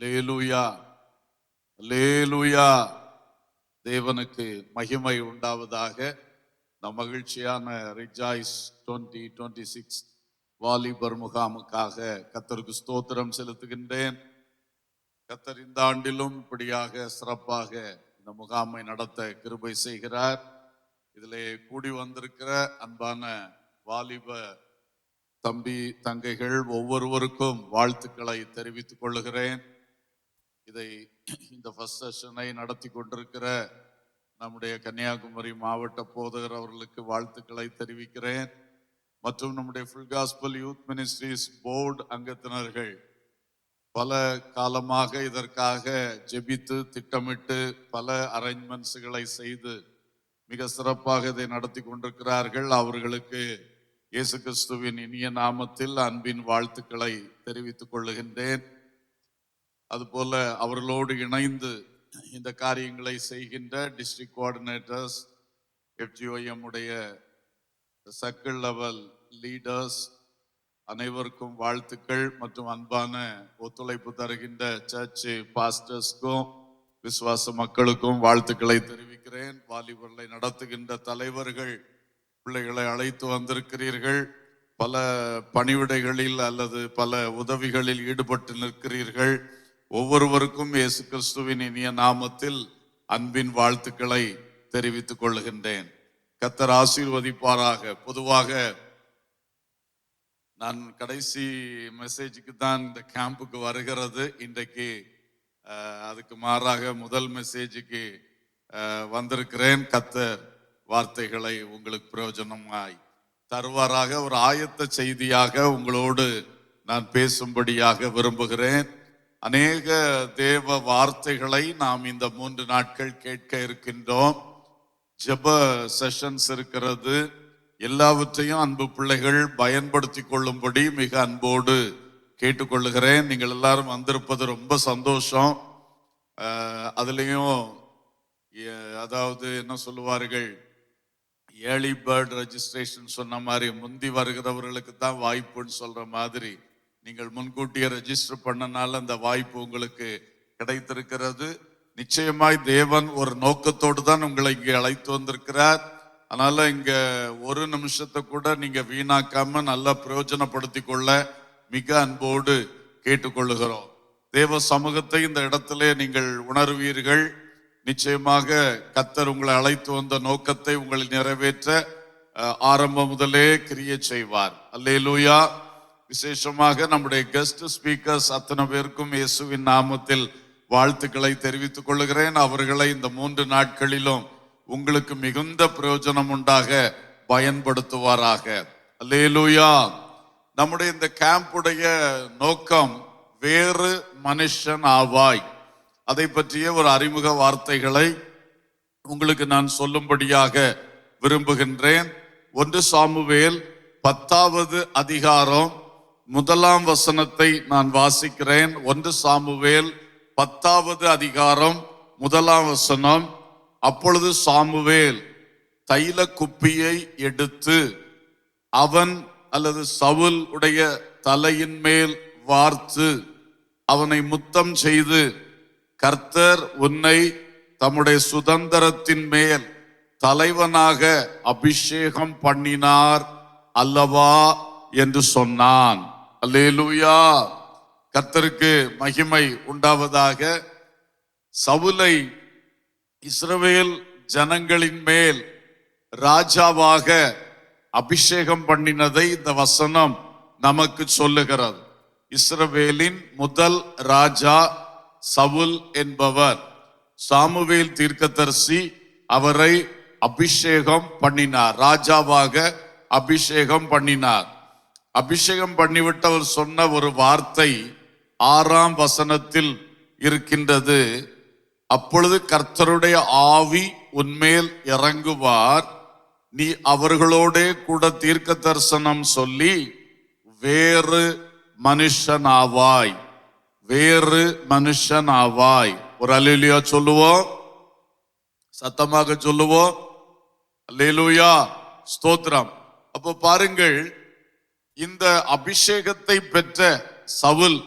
அல்லேலூயா, அல்லேலூயா. தேவனுக்கு மகிமை உண்டாவதாக. நம் மகிழ்ச்சியான ரிஜாய்ஸ் 2026 வாலிபர் முகாமுக்காக கர்த்தருக்கு ஸ்தோத்திரம் செலுத்துகின்றேன். கர்த்தர் இந்த ஆண்டிலும் இப்படியாக சிறப்பாக இந்த முகாமை நடத்த கிருபை செய்கிறார். இதிலே கூடி வந்திருக்கிற அன்பான வாலிப தம்பி தங்கைகள் ஒவ்வொருவருக்கும் வாழ்த்துக்களை தெரிவித்துக் கொள்ளுகிறேன். இந்த ஃபர்ஸ்ட் செஷனை நடத்தி கொண்டிருக்கிற நம்முடைய கன்னியாகுமரி மாவட்ட போதகர் அவர்களுக்கு வாழ்த்துக்களை தெரிவிக்கிறேன். மற்றும் நம்முடைய full gospel youth ministries board அங்கத்தினர்கள் பல காலமாக இதற்காக ஜெபித்து திட்டமிட்டு பல அரேஞ்ச்மெண்ட்ஸ்களை செய்து மிக சிறப்பாக இதை நடத்தி கொண்டிருக்கிறார்கள். அவர்களுக்கு இயேசு கிறிஸ்துவின் இனிய நாமத்தில் அன்பின் வாழ்த்துக்களை தெரிவித்துக் கொள்ளுகின்றேன். அதுபோல அவர்களோடு இணைந்து இந்த காரியங்களை செய்கின்ற டிஸ்ட்ரிக்ட் கோஆர்டினேட்டர்ஸ், FGOM உடைய சர்க்கிள் லெவல் லீடர்ஸ் அனைவருக்கும் வாழ்த்துக்கள். மற்றும் அன்பான ஒத்துழைப்பு தருகின்ற சர்ச் பாஸ்டர்ஸ்க்கும் விசுவாச மக்களுக்கும் வாழ்த்துக்களை தெரிவிக்கிறேன். வாலிபர்களை நடத்துகின்ற தலைவர்கள் பிள்ளைகளை அழைத்து வந்திருக்கிறீர்கள். பல பணிவிடைகளில் அல்லது பல உதவிகளில் ஈடுபட்டு நிற்கிறீர்கள். ஒவ்வொருவருக்கும் இயேசு கிறிஸ்துவின் இனிய நாமத்தில் அன்பின் வாழ்த்துக்களை தெரிவித்துக் கொள்ளுகின்றேன். கர்த்தர் ஆசீர்வதிப்பாராக. பொதுவாக நான் கடைசி மெசேஜுக்கு தான் இந்த கேம்புக்கு வருகிறது. இன்றைக்கு அதுக்கு மாறாக முதல் மெசேஜுக்கு வந்திருக்கிறேன். கர்த்தர் வார்த்தைகளை உங்களுக்கு பிரயோஜனமாய் தருவாராக. ஒரு ஆயத்த செய்தியாக உங்களோடு நான் பேசும்படியாக விரும்புகிறேன். அநேக தேவ வார்த்தைகளை நாம் இந்த 3 நாட்கள் கேட்க இருக்கின்றோம். ஜெப செஷன்ஸ் இருக்கிறது. எல்லாவற்றையும் அன்பு பிள்ளைகள் பயன்படுத்தி கொள்ளும்படி மிக அன்போடு கேட்டுக்கொள்ளுகிறேன். நீங்கள் எல்லாரும் வந்திருப்பது ரொம்ப சந்தோஷம். அதுலேயும் அதாவது என்ன சொல்லுவார்கள், ஏர்லி பேர்ட் ரெஜிஸ்ட்ரேஷன் சொன்ன மாதிரி முந்தி வருகிறவர்களுக்கு தான் வாய்ப்புன்னு சொல்ற மாதிரி நீங்கள் முன்கூட்டியே ரெஜிஸ்டர் பண்ணனால அந்த வாய்ப்பு உங்களுக்கு கிடைத்திருக்கிறது. நிச்சயமாய் தேவன் ஒரு நோக்கத்தோடு தான் உங்களை இங்கே அழைத்து வந்திருக்கிறார். அதனால இங்க ஒரு நிமிஷத்தை கூட நீங்க வீணாக்காம நல்லா பிரயோஜனப்படுத்தி கொள்ள மிக அன்போடு கேட்டுக்கொள்ளுகிறோம். தேவ சமூகத்தை இந்த இடத்திலே நீங்கள் உணர்வீர்கள். நிச்சயமாக கர்த்தர் உங்களை அழைத்து வந்த நோக்கத்தை உங்களை நிறைவேற்ற ஆரம்பம் முதலே கிரியை செய்வார். அல்லேலூயா. விசேஷமாக நம்முடைய கெஸ்ட் ஸ்பீக்கர்ஸ் அத்தனை பேருக்கும் இயேசுவின் நாமத்தில் வாழ்த்துக்களை தெரிவித்துக் கொள்ளுகிறேன். அவர்களை இந்த 3 நாட்களிலும் உங்களுக்கு மிகுந்த பிரயோஜனம் உண்டாக பயன்படுத்துவாராக. அல்லேலூயா. நம்முடைய இந்த கேம்புடைய நோக்கம் வேறு மனுஷன் ஆவாய். அதை பற்றிய ஒரு அறிமுக வார்த்தைகளை உங்களுக்கு நான் சொல்லும்படியாக விரும்புகின்றேன். 1 சாமுவேல் 10வது அதிகாரம் 1ஆம் வசனத்தை நான் வாசிக்கிறேன். 1 சாமுவேல் 10வது அதிகாரம் 1ஆம் வசனம். அப்பொழுது சாமுவேல் தைல குப்பியை எடுத்து அவன் அல்லது சவுல் உடைய தலையின் மேல் வார்த்து அவனை முத்தம் செய்து, கர்த்தர் உன்னை தம்முடைய சுதந்திரத்தின் மேல் தலைவனாக அபிஷேகம் பண்ணினார் அல்லவா என்று சொன்னான். அல்லேலூயா. கர்த்தருக்கு மகிமை உண்டாவதாக. சவுலை இஸ்ரவேல் ஜனங்களின் மேல் ராஜாவாக அபிஷேகம் பண்ணினதை இந்த வசனம் நமக்கு சொல்லுகிறது. இஸ்ரவேலின் முதல் ராஜா சவுல் என்பவர். சாமுவேல் தீர்க்கதரிசி அவரை அபிஷேகம் பண்ணினார், ராஜாவாக அபிஷேகம் பண்ணினார். அபிஷேகம் பண்ணிவிட்டவர் சொன்ன ஒரு வார்த்தை 6ஆம் வசனத்தில் இருக்கின்றது. அப்பொழுது கர்த்தருடைய ஆவி உன்மேல் இறங்குவார், நீ அவர்களோட கூட தீர்க்க தரிசனம் சொல்லி வேறு மனுஷனாவாய், வேறு மனுஷனாவாய். ஒரு அல்லேலூயா சொல்லுவோம், சத்தமாக சொல்லுவோம். அல்லேலூயா, ஸ்தோத்திரம். அப்போ பாருங்கள், இந்த அபிஷேகத்தை பெற்ற சவுல்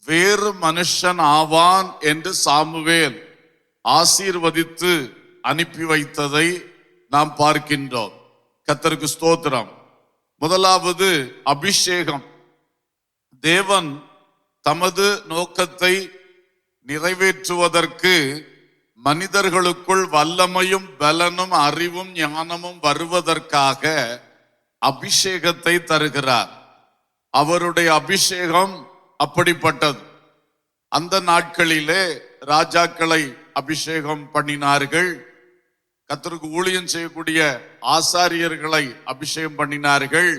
வேறு மனுஷன் ஆவான் என்று சாமுவேல் ஆசீர்வதித்து அனுப்பி வைத்ததை நாம் பார்க்கின்றோம். கர்த்தருக்கு ஸ்தோத்திரம். முதலாவது அபிஷேகம். தேவன் தமது நோக்கத்தை நிறைவேற்றுவதற்கு மனிதர்களுக்குள் வல்லமையும் பலனும் அறிவும் ஞானமும் வருவதற்காக அபிஷேகத்தை தருகிறார். அவருடைய அபிஷேகம் அப்படிப்பட்டது. அந்த நாட்களிலே ராஜாக்களை அபிஷேகம் பண்ணினார்கள். கர்த்தருக்கு ஊழியம் செய்யக்கூடிய ஆசாரியர்களை அபிஷேகம் பண்ணினார்கள்.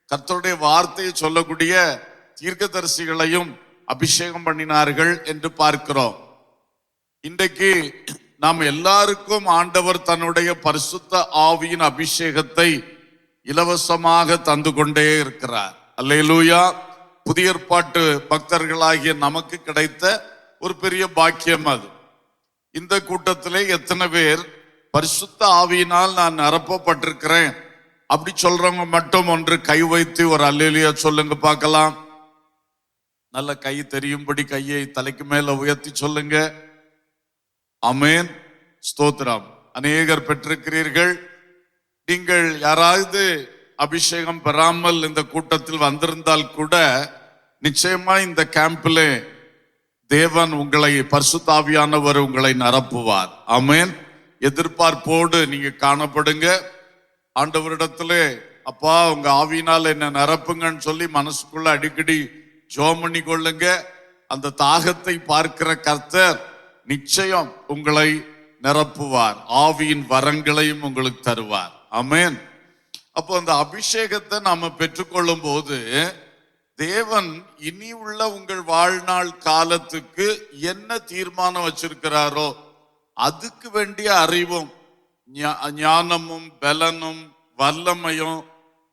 கர்த்தருடைய வார்த்தையை சொல்லக்கூடிய தீர்க்கதரிசிகளையும் அபிஷேகம் பண்ணினார்கள் என்று பார்க்கிறோம். இன்றைக்கு நாம் எல்லாருக்கும் ஆண்டவர் தன்னுடைய பரிசுத்த ஆவியின் அபிஷேகத்தை இலவசமாக தந்து கொண்டே இருக்கிறார். அல்லேலூயா. புதிய ஏற்பாட்டு பக்தர்களாகிய நமக்கு கிடைத்த ஒரு பெரிய பாக்கியம் அது. இந்த கூட்டத்திலே எத்தனை பேர் பரிசுத்த ஆவியினால் நான் நிரப்பப்பட்டிருக்கிறேன் அப்படி சொல்றவங்க மட்டும் ஒன்று கை வைத்து ஒரு அல்லேலூயா சொல்லுங்க பார்க்கலாம். நல்ல கை தெரியும்படி கையை தலைக்கு மேல உயர்த்தி சொல்லுங்க. ஆமென், ஸ்தோத்திரம். அநேகர் பெற்றிருக்கிறீர்கள். நீங்கள் யாராவது அபிஷேகம் பெறாமல் இந்த கூட்டத்தில் வந்திருந்தால் கூட நிச்சயமா இந்த கேம்பில் தேவன் உங்களை பரிசுத்த ஆவியானவர் உங்களை நிரப்புவார். ஆமென். எதிர்பார்ப்போடு நீங்க காணப்படுங்க. ஆண்டவரிடத்திலே அப்பா உங்க ஆவியினால் என்ன நிரப்புங்கன்னு சொல்லி மனசுக்குள்ள அடிக்கடி ஜெபம் பண்ணி கொள்ளுங்க. அந்த தாகத்தை பார்க்கிற கர்த்தர் நிச்சயம் உங்களை நிரப்புவார். ஆவியின் வரங்களையும் உங்களுக்கு தருவார். ஆமென். அப்போ அந்த அபிஷேகத்தை நாம பெற்றுக்கொள்ளும் போது தேவன் இனி உள்ள உங்கள் வாழ்நாள் காலத்துக்கு என்ன தீர்மானம் வச்சிருக்கிறாரோ அதுக்கு வேண்டிய அறிவும் ஞானமும் பலனும் வல்லமையும்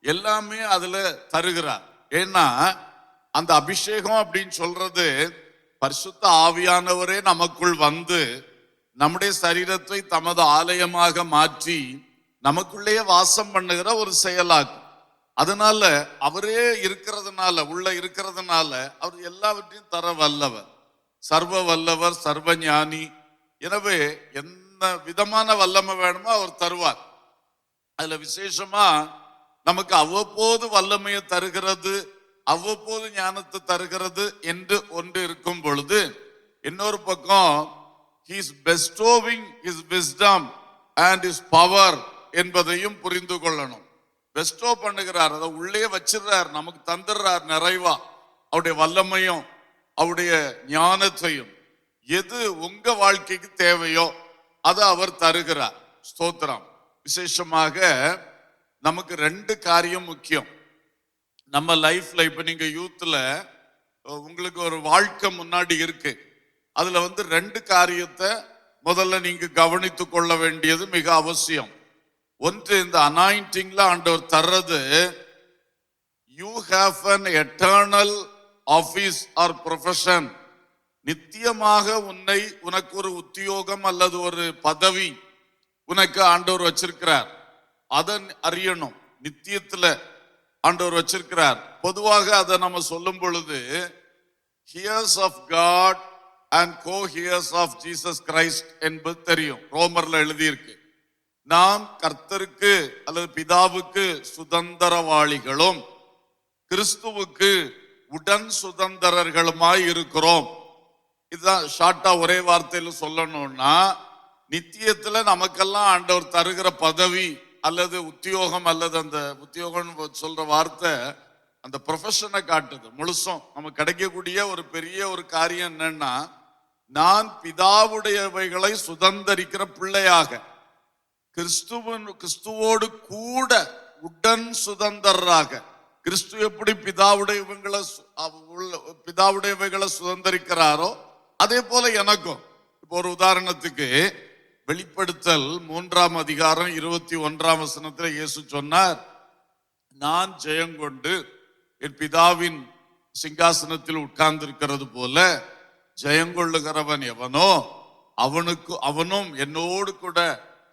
எல்லாமே அதுல தருகிறார். ஏன்னா அந்த அபிஷேகம் அப்படின்னு சொல்றது பரிசுத்த ஆவியானவரே நமக்குள் வந்து நம்முடைய சரீரத்தை தமது ஆலயமாக மாற்றி நமக்குள்ளேயே வாசம் பண்ணுகிற ஒரு செயலாகும். அதனால அவரே இருக்கிறதுனால உள்ள இருக்கிறதுனால அவர் எல்லாவற்றையும் தர வல்லவர், சர்வ வல்லவர், சர்வ ஞானி. எனவே என்ன விதமான வல்லமை வேணுமோ அவர் தருவார். அதுல விசேஷமா நமக்கு அவ்வப்போது வல்லமையை தருகிறது, அவ்வப்போது ஞானத்தை தருகிறது என்று ஒன்று இருக்கும் பொழுது, இன்னொரு பக்கம் he is bestowing his wisdom and his power என்பதையும் புரிந்து கொள்ளணும். பெஸ்டோ பண்ணுகிறார், அதை உள்ளே வச்சிடறார், நமக்கு தந்துடுறார் நிறைவா அவருடைய வல்லமையும் அவருடைய ஞானத்தையும். எது உங்க வாழ்க்கைக்கு தேவையோ அதை அவர் தருகிறார். ஸ்தோத்திரம். விசேஷமாக நமக்கு ரெண்டு காரியம் முக்கியம் நம்ம லைஃப்ல. இப்ப நீங்க யூத்ல உங்களுக்கு ஒரு வாழ்க்கை முன்னாடி இருக்கு. அதுல ரெண்டு காரியத்தை முதல்ல நீங்க கவனித்து கொள்ள வேண்டியது மிக அவசியம். ஒன்று, இந்த அனாயிண்டிங்ல ஆண்டவர் தர்றது, you have an eternal office or profession. நித்தியமாக உனக்கு ஒரு உத்தியோகம் அல்லது ஒரு பதவி உனக்கு ஆண்டவர் வச்சிருக்கிறார். அதை அறியணும். நித்தியத்துல ஆண்டவர் வச்சிருக்கிறார். பொதுவாக அதை நம்ம சொல்லும் பொழுது heirs of God and co heirs of Jesus Christ என்பது தெரியும். ரோமர்ல எழுதியிருக்கு, நாம் கர்த்தருக்கு அல்லது பிதாவுக்கு சுதந்திரவாளிகளும் கிறிஸ்துவுக்கு உடன் சுதந்திரர்களுமாய் இருக்கிறோம். இதுதான் ஷார்ட்டா ஒரே வார்த்தையில சொல்லணும்னா, நித்தியத்துல நமக்கெல்லாம் ஆண்டவர் தருகிற பதவி அல்லது உத்தியோகம், அல்லது அந்த உத்தியோகம் சொல்ற வார்த்தை அந்த ப்ரொஃபஷனை காட்டுது. முழுசும் நமக்கு கிடைக்கக்கூடிய ஒரு பெரிய ஒரு காரியம் என்னன்னா, நான் பிதாவுடையவைகளை சுதந்திரிக்கிற பிள்ளையாக கிறிஸ்துவோடு கூட உடன் சுதந்திரராக, கிறிஸ்து எப்படி பிதாவுடையவைகளை சுதந்திரிக்கிறாரோ அதே போல எனக்கும். இப்போ ஒரு உதாரணத்துக்கு, வெளிப்படுத்தல் 3ஆம் அதிகாரம் 21ஆம் வசனத்துல இயேசு சொன்னார், நான் ஜெயங்கொண்டு என் பிதாவின் சிங்காசனத்தில் உட்கார்ந்து இருக்கிறது போல ஜெயங்கொள்ளுகிறவன் எவனோ அவனும் என்னோடு கூட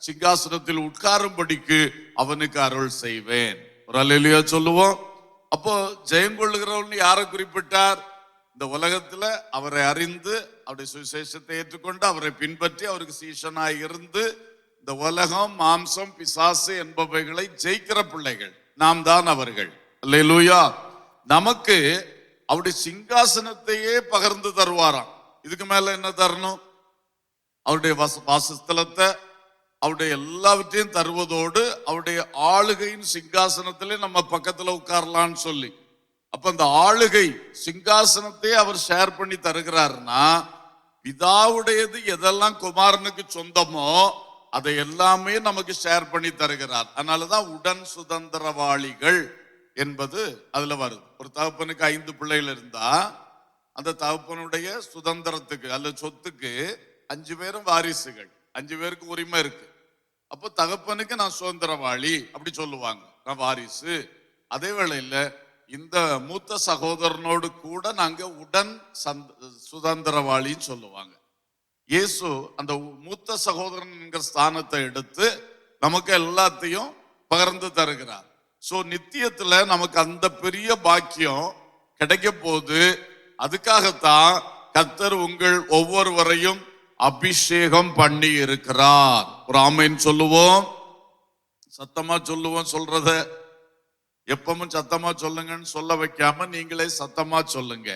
சிங்காசனத்தில் உட்காரும்படிக்கு அவனுக்கு அருள் செய்வேன். ஒரு அல்லேலூயா சொல்லுவோம். அப்போ ஜெயங்கொள்ளுகிறவன் யாரை குறிப்பிட்டார்? இந்த உலகத்துல அவரை அறிந்து அவருடைய சுவிசேஷத்தை ஏற்றுக்கொண்டு அவரை பின்பற்றி அவருக்கு சீஷனாய் இருந்து இந்த உலகம், மாம்சம், பிசாசு என்பவைகளை ஜெயிக்கிற பிள்ளைகள் நாம் தான் அவர்கள். அல்லேலூயா. நமக்கு அவருடைய சிங்காசனத்தையே பகிர்ந்து தருவாராம். இதுக்கு மேல என்ன தரணும்? அவருடைய வாசஸ்தலத்தை, அவருடைய எல்லாவற்றையும் தருவதோடு அவருடைய ஆளுகையின் சிங்காசனத்திலே நம்ம பக்கத்துல உட்காரலான்னு சொல்லி, அப்ப அந்த ஆளுகை சிங்காசனத்தை அவர் ஷேர் பண்ணி தருகிறாருன்னா, பிதாவுடையது எதெல்லாம் குமாரனுக்கு சொந்தமோ அதை எல்லாமே நமக்கு ஷேர் பண்ணி தருகிறார். அதனாலதான் உடன் சுதந்திரவாளிகள் என்பது அதுல வருது. ஒரு தகப்பனுக்கு 5 பிள்ளைகள் இருந்தா அந்த தகப்பனுடைய சுதந்திரத்துக்கு அல்லது சொத்துக்கு 5 பேரும் வாரிசுகள், 5 பேருக்கு உரிமை இருக்கு. அப்போ தகப்பனுக்கு நான் சுதந்திரவாளி அப்படி சொல்லுவாங்க, நான் வாரிசு. அதே வேளையில இந்த மூத்த சகோதரனோடு கூட நாங்க உடன் சுதந்திரவாளின்னு சொல்லுவாங்க. இயேசு அந்த மூத்த சகோதரன் என்கிற ஸ்தானத்தை எடுத்து நமக்கு எல்லாத்தையும் பகிர்ந்து தருகிறார். சோ நித்தியத்துல நமக்கு அந்த பெரிய பாக்கியம் கிடைக்க போது. அதுக்காகத்தான் கர்த்தர் உங்கள் ஒவ்வொருவரையும் அபிஷேகம் பண்ணி இருக்கிறார். ஒரு ஆமென் சொல்லுவோம், சத்தமா சொல்லுவோம். சொல்றத எப்பவும் சத்தமா சொல்லுங்கன்னு சொல்ல வைக்காம நீங்களே சத்தமா சொல்லுங்க.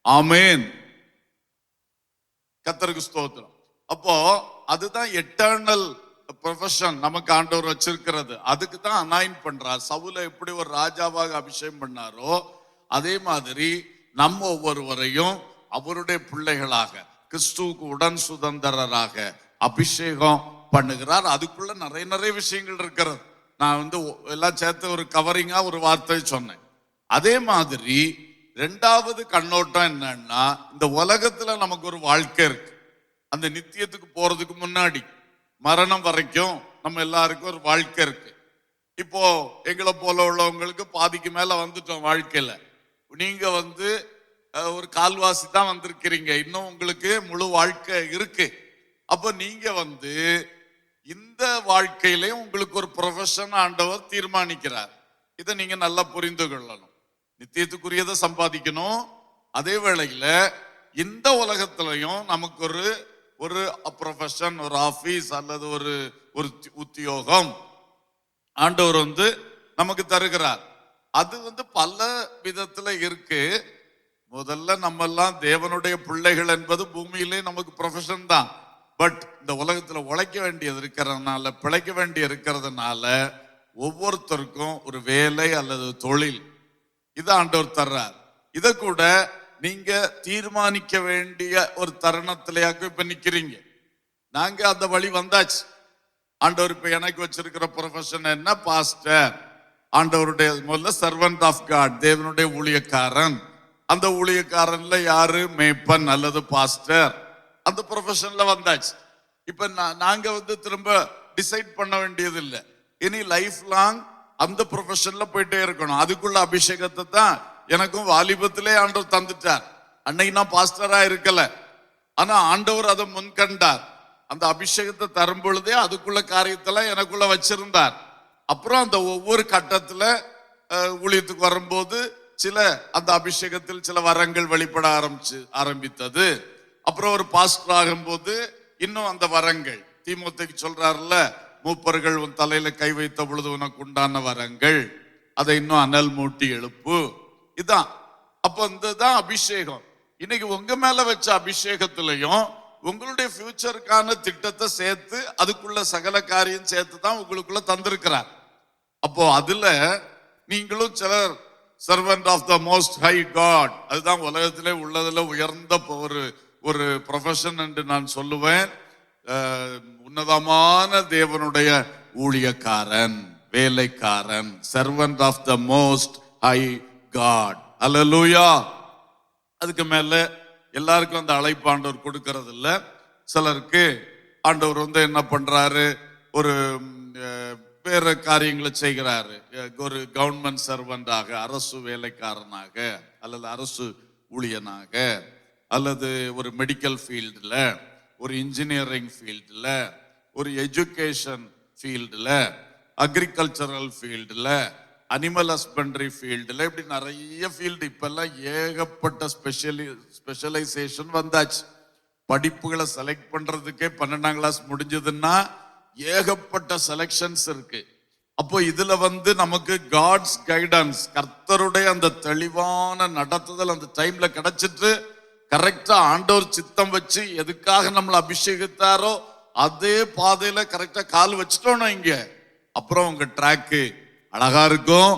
ஆமென். கர்த்தருக்கு ஸ்தோத்திரம். அப்போ அதுதான் எட்டர்னல் ப்ரொஃபஷன் நமக்கு ஆண்டவர் வச்சிருக்கிறது. அதுக்கு தான் அனாயின் பண்றார். சவுல எப்படி ஒரு ராஜாவாக அபிஷேகம் பண்ணாரோ அதே மாதிரி நம்ம ஒவ்வொருவரையும் அவருடைய பிள்ளைகளாக, கிறிஸ்துவுக்கு உடன் சுதந்திரராக அபிஷேகம் பண்ணுகிறார். அதுக்குள்ள நிறைய விஷயங்கள் இருக்கிறது. நான் எல்லாம் சேர்த்து ஒரு கவரிங்கா ஒரு வார்த்தை சொன்னேன். அதே மாதிரி 2வது கண்ணோட்டம் என்னன்னா, இந்த உலகத்துல நமக்கு ஒரு வாழ்க்கை இருக்கு. அந்த நித்தியத்துக்கு போறதுக்கு முன்னாடி மரணம் வரைக்கும் நம்ம எல்லாருக்கும் ஒரு வாழ்க்கை இருக்கு. இப்போ எங்களை போல உள்ளவங்களுக்கு பாதிக்கு மேல வந்துட்டோம் வாழ்க்கையில. நீங்க ஒரு கால்வாசி தான் வந்திருக்கிறீங்க, இன்னும் உங்களுக்கு முழு வாழ்க்கை இருக்கு. அப்ப நீங்க இந்த வாழ்க்கையிலே உங்களுக்கு ஒரு ப்ரொஃபஷன் ஆண்டவர் தீர்மானிக்கிறார். இதை நீங்க நல்லா புரிந்து கொள்ளணும். நித்தியத்துக்குரியதை சம்பாதிக்கணும். அதே வேளையில இந்த உலகத்திலையும் நமக்கு ஒரு ப்ரொஃபஷன், ஒரு ஆபீஸ் அல்லது ஒரு உத்தியோகம் ஆண்டவர் நமக்கு தருகிறார். அது பல விதத்துல இருக்கு. முதல்ல நம்ம எல்லாம் தேவனுடைய பிள்ளைகள் என்பது பூமியிலே நமக்கு ப்ரொஃபஷன் தான். பட் இந்த உலகத்துல உழைக்க வேண்டியது இருக்கிறதுனால, பிழைக்க வேண்டிய இருக்கிறதுனால ஒவ்வொருத்தருக்கும் ஒரு வேலை அல்லது தொழில் இதை ஆண்டவர் தர்றார். இதை கூட நீங்க தீர்மானிக்க வேண்டிய ஒரு தருணத்திலேயாக்க இப்ப நிக்கிறீங்க. நாங்க அந்த வழி வந்தாச்சு. ஆண்டவர் இப்ப எனக்கு வச்சிருக்கிற ப்ரொஃபஷன் என்ன? பாஸ்டர். ஆண்டவருடைய முதல்ல சர்வன்ட் ஆஃப் காட், தேவனுடைய ஊழியக்காரன். அந்த ஊழியக்காரன்ல யாரு? மேய்ப்பன் அல்லது பாஸ்டர். அந்த ப்ரொஃபஷன்ல வந்தாச்சு. இப்ப நாங்க திரும்ப டிசைட் பண்ண வேண்டியது இல்லை. இனி லைஃப் லாங் அந்த ப்ரொஃபஷன்ல போயிட்டே இருக்கணும். அதுக்குள்ள அபிஷேகத்தை தான் எனக்கும் வாலிபத்திலே ஆண்டவர் தந்துட்டார். அன்னைக்கு நான் பாஸ்டரா இருக்கல, ஆனா ஆண்டவர் அதை முன்கண்டார். அந்த அபிஷேகத்தை தரும் பொழுதே அதுக்குள்ள காரியத்தெல்லாம் எனக்குள்ள வச்சிருந்தார். அப்புறம் அந்த ஒவ்வொரு கட்டத்துல ஊழியத்துக்கு வரும்போது அந்த அபிஷேகத்தில் சில வரங்கள் வெளிப்பட ஆரம்பித்தது. அப்புறம் ஒரு பாஸ்டர் ஆகும் போது இன்னும் அந்த வரங்கள், தீமோத்தேயுக்கு சொல்றாருல்ல, மூப்பர்கள் உன் தலையில கை வைத்த பொழுது உனக்கு உண்டான வரங்கள், அதை இன்னும் அனல் மூட்டி எழுப்பு. இதான் அப்ப இதுதான் அபிஷேகம். இன்னைக்கு உங்க மேல வச்ச அபிஷேகத்திலையும் உங்களுடைய ஃபியூச்சருக்கான திட்டத்தை சேர்த்து அதுக்குள்ள சகல காரியம் சேர்த்து தான் உங்களுக்குள்ள தந்திருக்கிறார். அப்போ அதுல நீங்களும் சிலர் servant of the most high God, அதுதான் உலகத்திலே உள்ளதுல உயர்ந்த ஒரு ப்ரொஃபஷன் என்று நான் சொல்லுவேன். உன்னதமான தேவனுடைய ஊழியக்காரன், வேலைக்காரன், servant of the most high God. Hallelujah. அதுக்கு மேல எல்லாருக்கும் அந்த அழைப்பு ஆண்டவர் கொடுக்கறது இல்ல. சிலருக்கு ஆண்டவர் என்ன பண்றாரு, ஒரு வேற காரியங்களை செய்கிறாரு. ஒரு கவர்மெண்ட் சர்வெண்டாக, அரசு வேலைக்காரனாக அல்லது அரசு ஊழியனாக அல்லது ஒரு மெடிக்கல் ஃபீல்டுல, ஒரு இன்ஜினியரிங் ஃபீல்டுல, ஒரு எஜுகேஷன் ஃபீல்டுல, அக்ரிகல்ச்சரல் ஃபீல்டுல, அனிமல் ஹஸ்பண்டரி ஃபீல்டுல இப்படி நிறைய ஃபீல்டு இப்பெல்லாம் ஏகப்பட்ட ஸ்பெஷலைசேஷன் வந்தாச்சு. படிப்புகளை செலக்ட் பண்றதுக்கே 12ஆம் கிளாஸ் முடிஞ்சதுன்னா ஏகப்பட்ட செலக்ஷன்ஸ் இருக்கு. அப்போ இதுல நமக்கு காட்ஸ் கைடன்ஸ், கர்த்தருடைய அந்த தெளிவான நடத்துதல் அந்த டைம்ல கிடைச்சிட்டு கரெக்டா ஆண்டவர் சித்தம் வச்சு எதுக்காக நம்மளை அபிஷேகித்தாரோ அதே பாதையில கரெக்டா கால் வச்சுட்டோம் இங்க, அப்புறம் உங்க ட்ராக்கு அழகா இருக்கும்,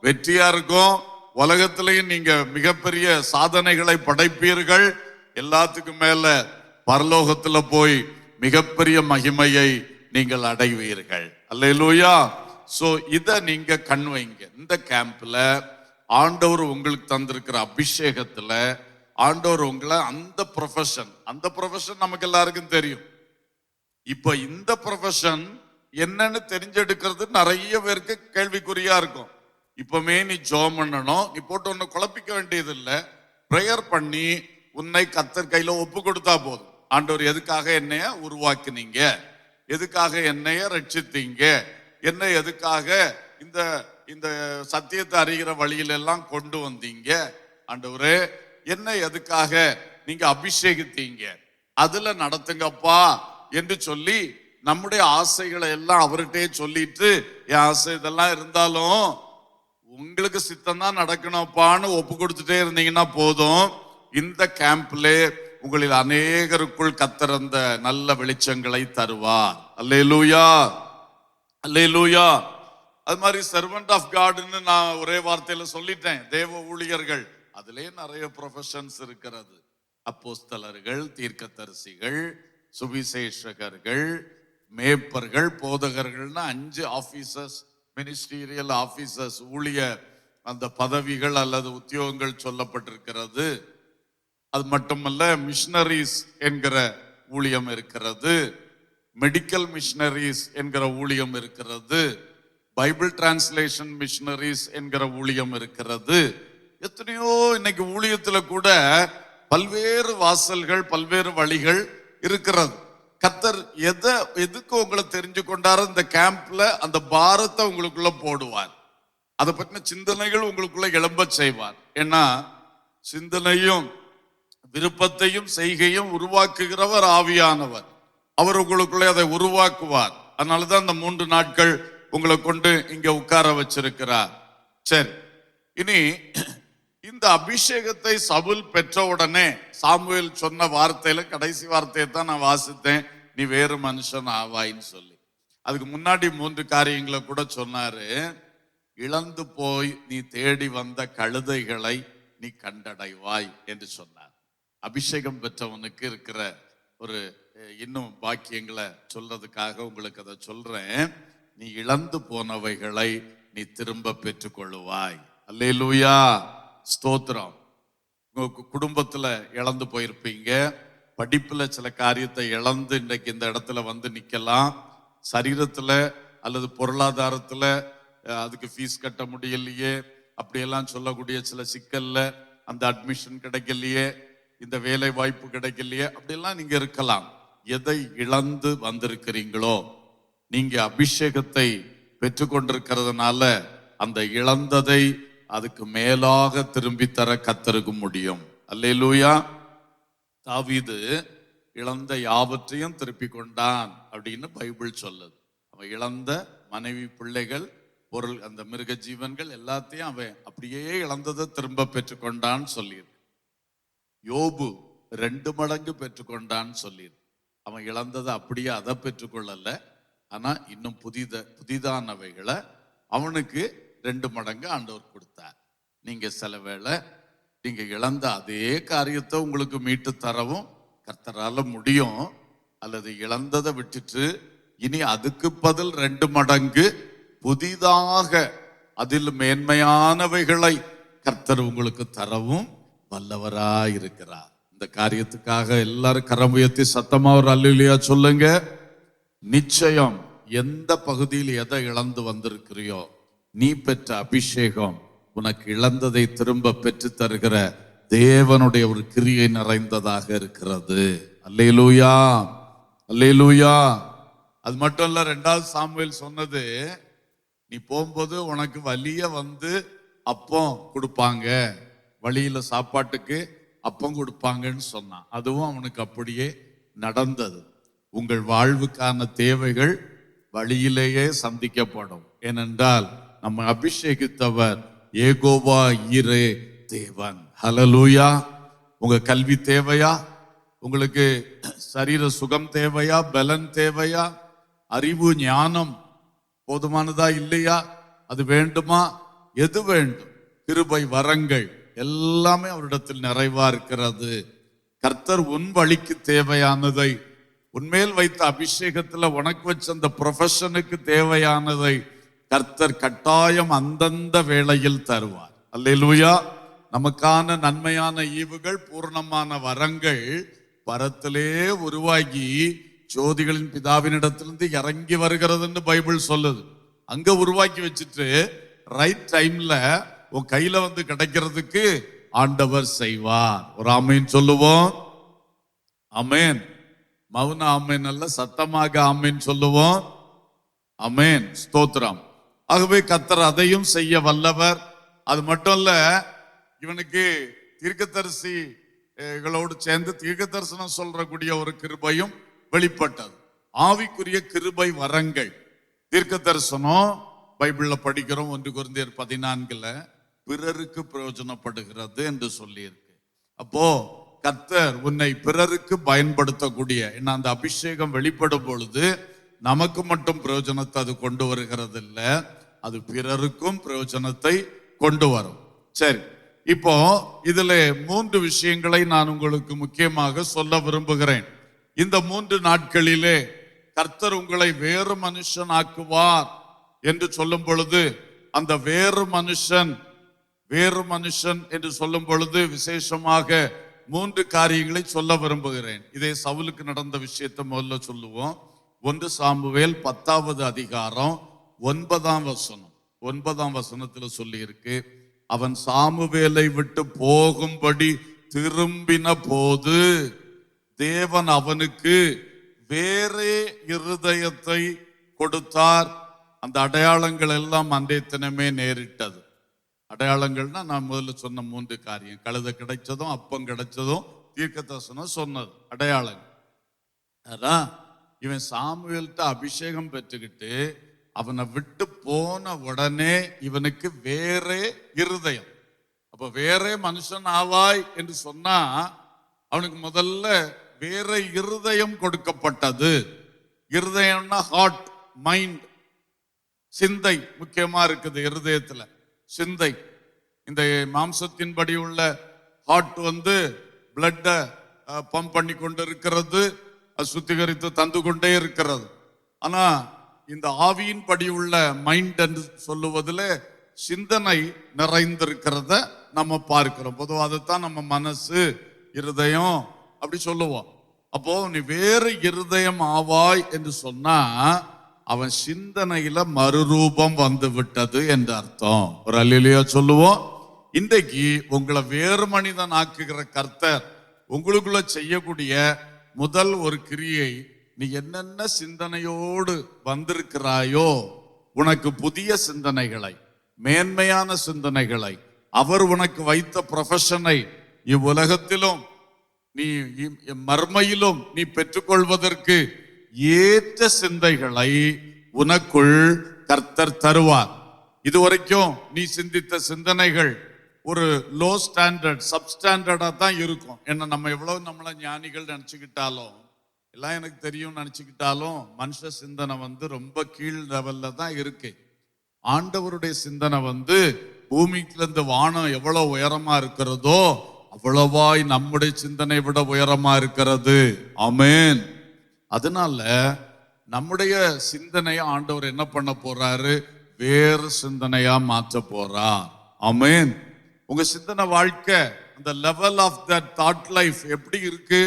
வெற்றியா இருக்கும். உலகத்திலையும் நீங்க மிகப்பெரிய சாதனைகளை படைப்பீர்கள். எல்லாத்துக்கும் மேல பரலோகத்துல போய் மிகப்பெரிய மகிமையை நீங்கள் அடைவீர்கள். அல்லேலூயா. சோ இத நீங்க கண் வைங்க. இந்த கேம்ப்ல ஆண்டவர் உங்களுக்கு தந்திருக்கிற அபிஷேகத்துல ஆண்டவர் உங்களை அந்த ப்ரொஃபஷன் நமக்கு எல்லாருக்கும் தெரியும். இப்ப இந்த ப்ரொஃபஷன் என்னன்னு தெரிஞ்செடுக்கிறது நிறைய பேருக்கு கேள்விக்குறியா இருக்கும். இப்பமே நீ ஜெபம் பண்ணணும், நீ போட்டு ஒன்னு குழப்பிக்க வேண்டியது இல்லை. பிரேயர் பண்ணி உன்னை கர்த்தர் கையில ஒப்பு கொடுத்தா போதும். ஆண்டவர் எதுக்காக என்னைய உருவாக்குனீங்க, எதுக்காக என்னைய ரட்சித்தீங்க, என்ன எதுக்காக இந்த இந்த சத்தியத்தை அறிகிற வழியில எல்லாம் கொண்டு வந்தீங்க, ஆண்டவரே என்ன எதுக்காக நீங்க அபிஷேகித்தீங்க, அதுல நடத்துங்கப்பா என்று சொல்லி நம்முடைய ஆசைகளை எல்லாம் அவர்கிட்டே சொல்லிட்டு, என் ஆசை இதெல்லாம் இருந்தாலும் உங்களுக்கு சித்தம் தான் நடக்கணும்ப்பான்னு ஒப்பு கொடுத்துட்டே இருந்தீங்கன்னா போதும். இந்த கேம்ப்ல உங்களில் அநேகருக்குள் கர்த்தர் அந்த நல்ல வெளிச்சங்களை தருவார். அல்லேலூயா, அல்லேலூயா. அது மாதிரி சர்வெண்ட் ஆஃப் காட்னு நான் ஒரே வார்த்தையில சொல்லிட்டேன். தேவ ஊழியர்கள் அதிலே நிறைய ப்ரொஃபஷன்ஸ் இருக்கிறது. அப்போஸ்தலர்கள், தீர்க்கதரிசிகள், சுவிசேஷகர்கள், மேய்ப்பர்கள், போதகர்கள்னா 5 ஆபீசர்ஸ், மினிஸ்டீரியல் ஆபீசர்ஸ், ஊழிய அந்த பதவிகள் அல்லது உத்தியோகங்கள் சொல்லப்பட்டிருக்கிறது. அது மட்டுமல்ல, மிஷனரிஸ் என்கிற ஊழியம் இருக்கிறது, மெடிக்கல் மிஷனரிஸ் என்கிற ஊழியம் இருக்கிறது, பைபிள் டிரான்ஸ்லேஷன் மிஷனரிஸ் என்கிற ஊழியம் இருக்கிறது. எத்தனையோ இன்னைக்கு ஊழியத்துல கூட பல்வேறு வாசல்கள், பல்வேறு வழிகள் இருக்கிறது. கர்த்தர் எதுக்கு உங்களை தெரிஞ்சு கொண்டாரு, இந்த கேம்ப்ல அந்த பாரத்தை உங்களுக்குள்ள போடுவார். அதை பற்றின சிந்தனைகள் உங்களுக்குள்ள எழும்ப செய்வார். ஏன்னா சிந்தனையும் விருப்பத்தையும் செய்கையும் உருவாக்குகிறவர் ஆவியானவர். அவர் உங்களுக்குள்ளே அதை உருவாக்குவார். அதனாலதான் அந்த 3 நாட்கள் உங்களை கொண்டு இங்க உட்கார வச்சிருக்கிறார். சரி, இனி இந்த அபிஷேகத்தை சவுல் பெற்ற உடனே சாமுவேல் சொன்ன வார்த்தையில கடைசி வார்த்தையை தான் நான் வாசித்தேன், நீ வேறு மனுஷன் ஆவாயின்னு சொல்லி. அதுக்கு முன்னாடி 3 காரியங்களை கூட சொன்னாரு. இழந்து போய் நீ தேடி வந்த கழுதைகளை நீ கண்டடைவாய் என்று சொன்னார். அபிஷேகம் பெற்றவனுக்கு இருக்கிற ஒரு இன்னும் பாக்கியங்களை சொல்றதுக்காக உங்களுக்கு அதை சொல்றேன். நீ இழந்து போனவைகளை நீ திரும்ப பெற்றுக்கொள்ளுவாய். அல்லேலூயா, ஸ்தோத்திரம். உங்க குடும்பத்துல இழந்து போயிருப்பீங்க, படிப்புல சில காரியத்தை இழந்து இன்றைக்கு இந்த இடத்துல நிக்கலாம், சரீரத்துல அல்லது பொருளாதாரத்துல அதுக்கு ஃபீஸ் கட்ட முடியலையே, அப்படியெல்லாம் சொல்லக்கூடிய சில சிக்கல்ல அந்த அட்மிஷன் கிடைக்கலையே, இந்த வேலை வாய்ப்பு கிடைக்கலையே, அப்படியெல்லாம் நீங்க இருக்கலாம். எதை இழந்து வந்திருக்கிறீங்களோ, நீங்க அபிஷேகத்தை பெற்றுக்கொண்டிருக்கிறதுனால அந்த இழந்ததை அதுக்கு மேலாக திரும்பி தர கர்த்தருக்கு முடியும். அல்லேலூயா. தாவீது இழந்த யாவற்றையும் திருப்பி கொண்டான் அப்படின்னு பைபிள் சொல்லுது. அவன் இழந்த மனைவி, பிள்ளைகள், பொருள், அந்த மிருக ஜீவன்கள் எல்லாத்தையும் அவன் அப்படியே இழந்ததை திரும்ப பெற்றுக்கொண்டான்னு சொல்லியிருக்கு. யோபு 2 மடங்கு பெற்றுக்கொண்டான்னு சொல்லியிருக்கு. அவன் இழந்ததை அப்படியே அதை பெற்றுக்கொள்ளல, ஆனா இன்னும் புதிதானவைகளை அவனுக்கு 2 மடங்கு ஆண்டவர் கொடுத்தார். நீங்க சில வேளை நீங்க இழந்த அதே காரியத்தை உங்களுக்கு மீட்டு தரவும் கர்த்தரால முடியும். அல்லது இழந்ததை விட்டுட்டு இனி அதுக்கு பதில் 2 மடங்கு புதிதாக அதில் மேன்மையானவைகளை கர்த்தர் உங்களுக்கு தரவும் வல்லவராயிருக்கிறார். இந்த காரியத்துக்காக எல்லாரும் கரம் உயர்த்தி சத்தமா ஒரு அல்லேலூயா சொல்லுங்க. நிச்சயம் எந்த பகுதியில் எதை இழந்து வந்திருக்கிறியோ, நீ பெற்ற அபிஷேகம் உனக்கு இழந்ததை திரும்ப பெற்று தருகிற தேவனுடைய ஒரு கிரியை நிறைந்ததாக இருக்கிறது. அல்லேலூயா, அல்லேலூயா. அது மட்டும் இல்ல, 2வது சாமுவேல் சொன்னது, நீ போகும்போது உனக்கு வழிய அப்பம் கொடுப்பாங்க, வழியில சாப்பாட்டுக்கு அப்பம் கொடுப்பாங்கன்னு சொன்னான். அதுவும் அவனுக்கு அப்படியே நடந்தது. உங்கள் வாழ்வுக்கான தேவைகள் வழியிலேயே சந்திக்கப்படும். ஏனென்றால் நம்ம அபிஷேகித்தவர் ஏகோவா ஈரே தேவன். ஹல்லேலூயா. உங்க கல்வி தேவையா? உங்களுக்கு சரீர சுகம் தேவையா? பலன் தேவையா? அறிவு ஞானம் போதுமானதா இல்லையா? அது வேண்டுமா? எது வேண்டும்? கிருபை வரங்கள் எல்லாமே அவரிடத்தில் நிறைவா இருக்கிறது. கர்த்தர் உன் வழிக்கு தேவையானதை, உன்மேல் வைத்த அபிஷேகத்துல உனக்கு வச்ச அந்த ப்ரொஃபஷனுக்கு தேவையானதை கர்த்தர் கட்டாயம் அந்தந்த வேளையில் தருவார். அல்லேலூயா. நமக்கான நன்மையான ஈவுகள், பூர்ணமான வரங்கள் பரத்திலே உருவாகி ஜோதிகளின் பிதாவினிடத்திலிருந்து இறங்கி வருகிறதுன்னு பைபிள் சொல்லுது. அங்க உருவாக்கி வச்சுட்டு ரைட் டைம்ல உன் கையில கிடைக்கிறதுக்கு ஆண்டவர் செய்வார். ஒரு ஆமேன் சொல்லுவோம். ஆமேன். மௌன ஆமேன் அல்ல, சத்தமாக ஆமேன் சொல்லுவோம். ஆமேன். ஸ்தோத்திரம். ஆகவே கர்த்தர் அதையும் செய்ய வல்லவர். அது மட்டும் இல்ல, இவனுக்கு தீர்க்கதரிசிகளோடு சேர்ந்து தீர்க்க தரிசனம் சொல்றக்கூடிய ஒரு கிருபையும் வெளிப்பட்டது. ஆவிக்குரிய கிருபை வரங்கள். தீர்க்க தரிசனம் பைபிள்ல படிக்கிறோம். 1 கொரிந்தியர் 14 பிறருக்கு பிரயோஜனப்படுகிறது என்று சொல்லியிருக்கு. அப்போ கர்த்தர் உன்னை பிறருக்கு பயன்படுத்தக்கூடிய அந்த அபிஷேகம் வெளிப்படும் பொழுது நமக்கு மட்டும் பிரயோஜனத்தை அது கொண்டு வருகிறது இல்ல, அது பிறருக்கும் பிரயோஜனத்தை கொண்டு வரும். சரி, இப்போ இதுல 3 விஷயங்களை நான் உங்களுக்கு முக்கியமாக சொல்ல விரும்புகிறேன். இந்த 3 நாட்களிலே கர்த்தர் உங்களை வேறு மனுஷன் ஆக்குவார் என்று சொல்லும் பொழுது, அந்த வேறு மனுஷன் என்று சொல்லும் பொழுது விசேஷமாக 3 காரியங்களை சொல்ல விரும்புகிறேன். இதே சவுலுக்கு நடந்த விஷயத்தை முதல்ல சொல்லுவோம். 1 சாமுவேல் 10வது அதிகாரம் 9ஆம் வசனம். 9ஆம் வசனத்துல சொல்லி இருக்கு, அவன் சாமுவேலை விட்டு போகும்படி திரும்பின போது தேவன் அவனுக்கு வேறே இருதயத்தை கொடுத்தார். அந்த அடையாளங்கள் எல்லாம் அன்றைய தினமே நேரிட்டது. அடையாளங்கள்னா நான் முதல்ல சொன்ன 3 காரியம். கழுதை கிடைச்சதும், அப்பம் கிடைச்சதும், தீர்க்கதரிசனம் சொன்னது அடையாளங்கள். அதான் இவன் சாமுவேல்கிட்ட அபிஷேகம் பெற்றுக்கிட்டு அவனை விட்டு போன உடனே இவனுக்கு வேறே இருதயம். அப்ப வேறே மனுஷன் ஆவாய் என்று சொன்னா அவனுக்கு முதல்ல வேற இருதயம் கொடுக்கப்பட்டது. இருதயம்னா ஹார்ட், மைண்ட், சிந்தை முக்கியமா இருக்குது. இருதயத்துல சிந்தை. இந்த மாம்சத்தின்படி உள்ள ஹார்ட் பிளட்ட பம்ப் பண்ணி கொண்டு இருக்கிறது, அது சுத்திகரித்து தந்து கொண்டே இருக்கிறது. ஆனா இந்த ஆவியின் படி உள்ள மைண்ட் என்று சொல்லுவதில் சிந்தனை நிறைந்திருக்கிறத நம்ம பார்க்கிறோம். பொதுவாக அதைத்தான் நம்ம மனசு, இருதயம் அப்படி சொல்லுவோம். அப்போ நீ வேறு இருதயம் ஆவாய் என்று சொன்னா அவன் சிந்தனையில மறுரூபம் வந்து விட்டது என்று அர்த்தம். ஒரு அல்லேலூயா சொல்லுவோம். இன்றைக்கு உங்களை வேறு மனிதன் ஆக்குகிற கர்த்தர் உங்களுக்குள்ள செய்யக்கூடிய முதல் ஒரு கிரியை, நீ என்னென்ன சிந்தனையோடு வந்திருக்கிறாயோ உனக்கு புதிய சிந்தனைகளை, மேன்மையான சிந்தனைகளை, அவர் உனக்கு வைத்த ப்ரொஃபஷனை இவ்வுலகத்திலும் நீ மர்மையிலும் நீ பெற்றுக்கொள்வதற்கு ஏற்ற சிந்தைகளை உனக்குள் கர்த்தர் தருவார். இதுவரைக்கும் நீ சிந்தித்த சிந்தனைகள் ஒரு லோ ஸ்டாண்டர்ட், சப்ஸ்டாண்டர்டா தான் இருக்கும். ஏன்னா நம்ம எவ்வளவு நம்மள ஞானிகள் நினைச்சுக்கிட்டாலும், எல்லாம் எனக்கு தெரியும் நினைச்சுக்கிட்டாலும், மனுஷ சிந்தனை ரொம்ப கீழ் லெவல்ல தான் இருக்கு. ஆண்டவருடைய சிந்தனை பூமியிலிருந்து வானம் எவ்வளவு உயரமா இருக்கிறதோ அவ்வளவாய் நம்முடைய சிந்தனை விட உயரமா இருக்கிறது. ஆமென். அதனால நம்முடைய சிந்தனையை ஆண்டவர் என்ன பண்ண போறாரு? வேறு சிந்தனையா மாற்ற போறார். ஆமென். உங்க சிந்தனை வாழ்க்கை, அந்த level of that thought life எப்படி இருக்கு?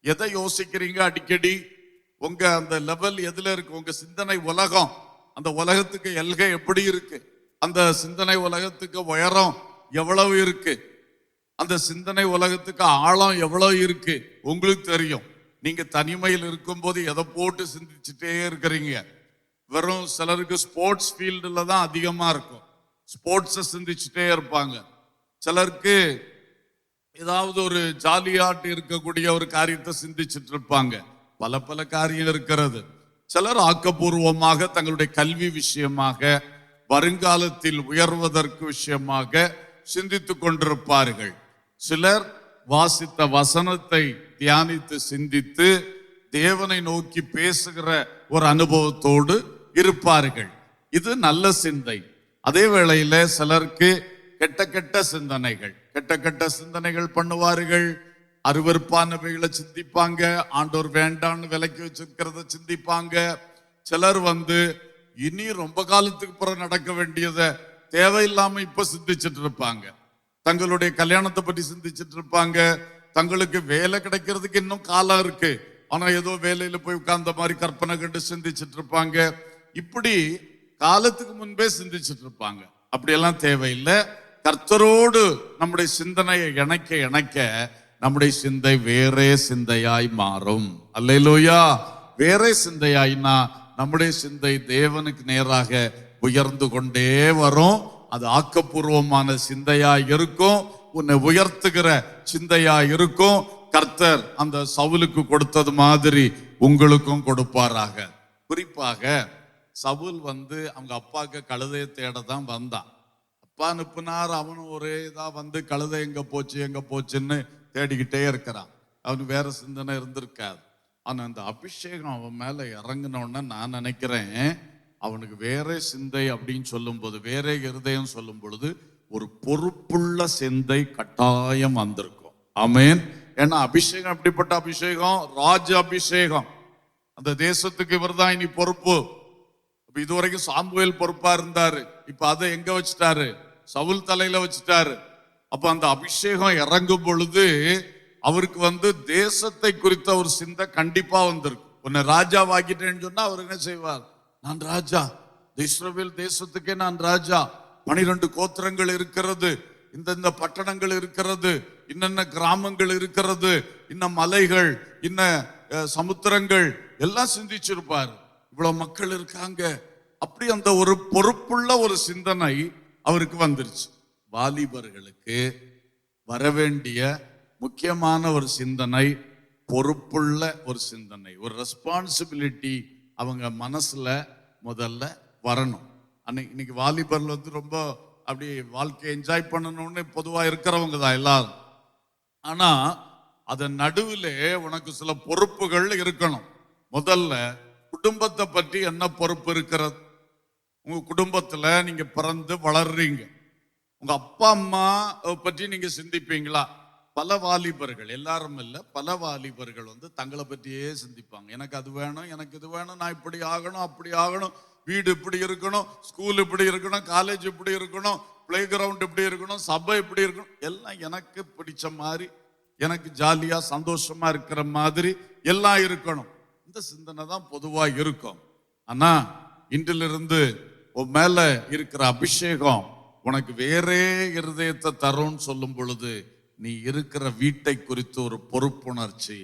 எதை யோசிக்கிறீங்க அடிக்கடி? உங்க அந்த லெவல் எதுல இருக்கு? உங்க சிந்தனை உலகம், அந்த உலகத்துக்கு எல்கை எப்படி இருக்கு? அந்த சிந்தனை உலகத்துக்கு உயரம் எவ்வளவு இருக்கு? அந்த சிந்தனை உலகத்துக்கு ஆழம் எவ்வளவு இருக்கு? உங்களுக்கு தெரியும். நீங்க தனிமையில் இருக்கும் போது எதை போட்டு சிந்திச்சுட்டே இருக்கிறீங்க? வெறும் சிலருக்கு ஸ்போர்ட்ஸ் ஃபீல்டுல தான் அதிகமா இருக்கும், ஸ்போர்ட்ஸை சிந்திச்சுட்டே இருப்பாங்க. சிலருக்கு ஏதாவது ஒரு ஜாலியாட்டு இருக்கக்கூடிய ஒரு காரியத்தை சிந்திச்சுட்டு இருப்பாங்க. பல பல காரியம் இருக்கிறது. சிலர் ஆக்கப்பூர்வமாக தங்களுடைய கல்வி விஷயமாக, வருங்காலத்தில் உயர்வதற்கு விஷயமாக சிந்தித்துக் கொண்டிருப்பார்கள். சிலர் வாசித்த வசனத்தை தியானித்து சிந்தித்து தேவனை நோக்கி பேசுகிற ஒரு அனுபவத்தோடு இருப்பார்கள். இது நல்ல சிந்தை. அதே வேளையில சிலருக்கு கெட்ட கெட்ட சிந்தனைகள், கெட்ட கெட்ட சிந்தனைகள் பண்ணுவார்கள். அருவருப்பானவைகளை சிந்திப்பாங்க, ஆண்டோர் வேண்டான்னு விலக்கி வச்சிருக்கிறத சிந்திப்பாங்க. சிலர் இனி ரொம்ப காலத்துக்கு பிறகு நடக்க வேண்டியதை தேவையில்லாம இப்ப சிந்திச்சுட்டு இருப்பாங்க. தங்களுடைய கல்யாணத்தை பற்றி சிந்திச்சுட்டு இருப்பாங்க. தங்களுக்கு வேலை கிடைக்கிறதுக்கு இன்னும் காலம் இருக்கு, ஆனா ஏதோ வேலையில போய் உட்கார்ந்த மாதிரி கற்பனை கண்டு சிந்திச்சுட்டு இருப்பாங்க. இப்படி காலத்துக்கு முன்பே சிந்திச்சுட்டு இருப்பாங்க. அப்படியெல்லாம் தேவையில்லை. கர்த்தரோடு நம்முடைய சிந்தனையை இணைக்க இணைக்க நம்முடைய சிந்தை வேறே சிந்தையாய் மாறும். அல்லேலூயா. வேறே சிந்தையாயினா நம்முடைய சிந்தை தேவனுக்கு நேராக உயர்ந்து கொண்டே வரும். அது ஆக்கப்பூர்வமான சிந்தையாய் இருக்கும், உன்னை உயர்த்துகிற சிந்தையாய் இருக்கும். கர்த்தர் அந்த சவுலுக்கு கொடுத்தது மாதிரி உங்களுக்கும் கொடுப்பாராக. குறிப்பாக சவுல் அவங்க அப்பாவுக்கு கழுதையை தேட தான் வந்தான். அப்பா அனுப்புனார், அவனும் ஒரே இதா கழுதை எங்க போச்சு எங்க போச்சுன்னு தேடிக்கிட்டே இருக்கிறான். அவனுக்கு வேற சிந்தனை இருந்திருக்காது. ஆனா அந்த அபிஷேகம் அவன் மேல இறங்கினோன்னு நான் நினைக்கிறேன், அவனுக்கு வேற சிந்தை அப்படின்னு சொல்லும் போது, வேற இருதயம் சொல்லும் பொழுது ஒரு பொறுப்புள்ள சிந்தை கட்டாயம் வந்திருக்கும். ஆமேன். ஏன்னா அபிஷேகம் அப்படிப்பட்ட அபிஷேகம், ராஜ அபிஷேகம். அந்த தேசத்துக்கு இவர் தான் இனி பொறுப்பு. இதுவரைக்கும் சாமுவேல் பொறுப்பா இருந்தாரு, இப்ப அதை எங்க வச்சுட்டாரு? சவுல் தலையில வச்சுட்டாரு. அப்ப அந்த அபிஷேகம் இறங்கும் பொழுது அவருக்கு தேசத்தை குறித்த ஒரு சிந்தை கண்டிப்பா வந்திருக்கு. உன்னை ராஜா வாக்கிட்டேன்னு சொன்னா அவர் என்ன செய்வார்? நான் ராஜா, இஸ்ரவேல் தேசத்துக்கே நான் ராஜா. 12 கோத்திரங்கள் இருக்கிறது, இந்த பட்டணங்கள் இருக்கிறது, இன்னென்ன கிராமங்கள் இருக்கிறது, இன்ன மலைகள், இன்ன சமுத்திரங்கள் எல்லாம் சிந்திச்சிருப்பார். இவ்வளவு மக்கள் இருக்காங்க. அப்படி அந்த ஒரு பொறுப்புள்ள ஒரு சிந்தனை அவருக்கு வந்துருச்சு. வாலிபர்களுக்கு வரவேண்டிய முக்கியமான ஒரு சிந்தனை பொறுப்புள்ள ஒரு சிந்தனை, ஒரு ரெஸ்பான்சிபிலிட்டி அவங்க மனசுல முதல்ல வரணும். இன்னைக்கு வாலிபர்ல ரொம்ப அப்படி வாழ்க்கையை என்ஜாய் பண்ணணும்னு பொதுவா இருக்கிறவங்க தான் எல்லாரும். ஆனா அதன் நடுவிலே உனக்கு சில பொறுப்புகள் இருக்கணும். முதல்ல குடும்பத்தை பற்றி என்ன பொறுப்பு இருக்கிறது? உங்க குடும்பத்துல நீங்க பிறந்து வளர்றீங்க, உங்க அப்பா அம்மா பற்றி நீங்க சிந்திப்பீங்களா? பல வாலிபர்கள், எல்லாரும் இல்ல, பல வாலிபர்கள் தங்களை பற்றியே சிந்திப்பாங்க. எனக்கு அது வேணும், எனக்கு இது வேணும், நான் இப்படி ஆகணும், அப்படி ஆகணும், வீடு இப்படி இருக்கணும், ஸ்கூல் இப்படி இருக்கணும், காலேஜ் இப்படி இருக்கணும், பிளே கிரவுண்ட் இப்படி இருக்கணும், சபை இப்படி இருக்கணும், எல்லாம் எனக்கு பிடிச்ச மாதிரி, எனக்கு ஜாலியா சந்தோஷமா இருக்கிற மாதிரி எல்லாம் இருக்கணும். இந்த சிந்தனை தான் பொதுவா இருக்கும். ஆனா இன்றிலிருந்து உன் மேல இருக்கிற அபிஷேகம் உனக்கு வேறே இருதயத்தை தரும்னு சொல்லும் பொழுது, நீ இருக்கிற வீட்டை குறித்து ஒரு பொறுப்புணர்ச்சி.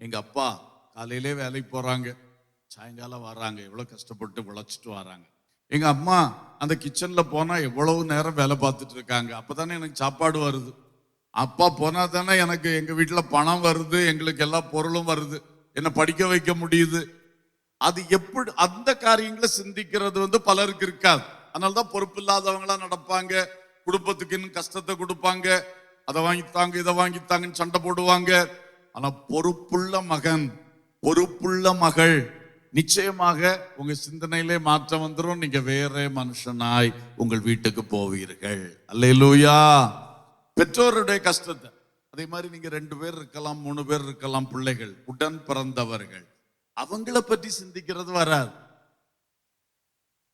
எங்க அப்பா காலையிலே வேலைக்கு போறாங்க, சாயங்காலம் வராங்க, எவ்வளவு கஷ்டப்பட்டு உழைச்சிட்டு வராங்க. எங்க அம்மா அந்த கிச்சன்ல போனா எவ்வளவு நேரம் வேலை பார்த்துட்டு இருக்காங்க, அப்பதானே எனக்கு சாப்பாடு வருது. அப்பா போனா தானே எனக்கு எங்க வீட்டுல பணம் வருது, எங்களுக்கு எல்லா பொருளும் வருது, என்ன படிக்க வைக்க முடியுது. அது எப்படி அந்த காரியங்களை சிந்திக்கிறது பலருக்கு இருக்காது. அதனாலதான் பொறுப்பு இல்லாதவங்களா நடப்பாங்க. குடும்பத்துக்கு இன்னும் கஷ்டத்தை கொடுப்பாங்க, அதை வாங்கித்தாங்க இதை வாங்கித்தாங்கன்னு சண்டை போடுவாங்க. ஆனா பொறுப்புள்ள மகன், பொறுப்புள்ள மகள், நிச்சயமாக உங்க சிந்தனையிலே மாற்றம் வந்துடும். நீங்க வேற மனுஷனாய் உங்கள் வீட்டுக்கு போவீர்கள். அல்லேலூயா. பெற்றோருடைய கஷ்டத்தை அதே மாதிரி நீங்க 2 பேர் இருக்கலாம், 3 பேர் இருக்கலாம், பிள்ளைகள், உடன் பிறந்தவர்கள், அவங்கள பற்றி சிந்திக்கிறது வராது.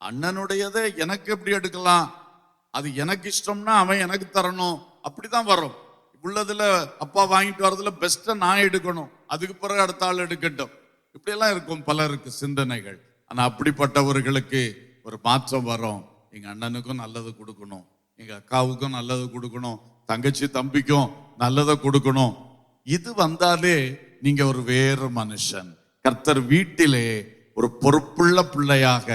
அண்ணனுடையதை எனக்கு எப்படி எடுக்கலாம், அது எனக்கு இஷ்டம்னா அவன் எனக்கு தரணும், அப்படிதான் வரும். உள்ளதுல அப்பா வாங்கிட்டு வரதுல பெஸ்ட்டை நான் எடுக்கணும், அதுக்கு பிறகு அடுத்த ஆள் எடுக்கட்டும், இப்படியெல்லாம் இருக்கும் பலருக்கு சிந்தனைகள். ஆனா அப்படிப்பட்டவர்களுக்கு ஒரு மாற்றம் வரும். எங்க அண்ணனுக்கும் நல்லது கொடுக்கணும், எங்க அக்காவுக்கும் நல்லது கொடுக்கணும், தங்கச்சி தம்பிக்கும் நல்லதை கொடுக்கணும். இது வந்தாலே நீங்க ஒரு வேறு மனுஷன். கர்த்தர் வீட்டிலே ஒரு பொறுப்புள்ள பிள்ளையாக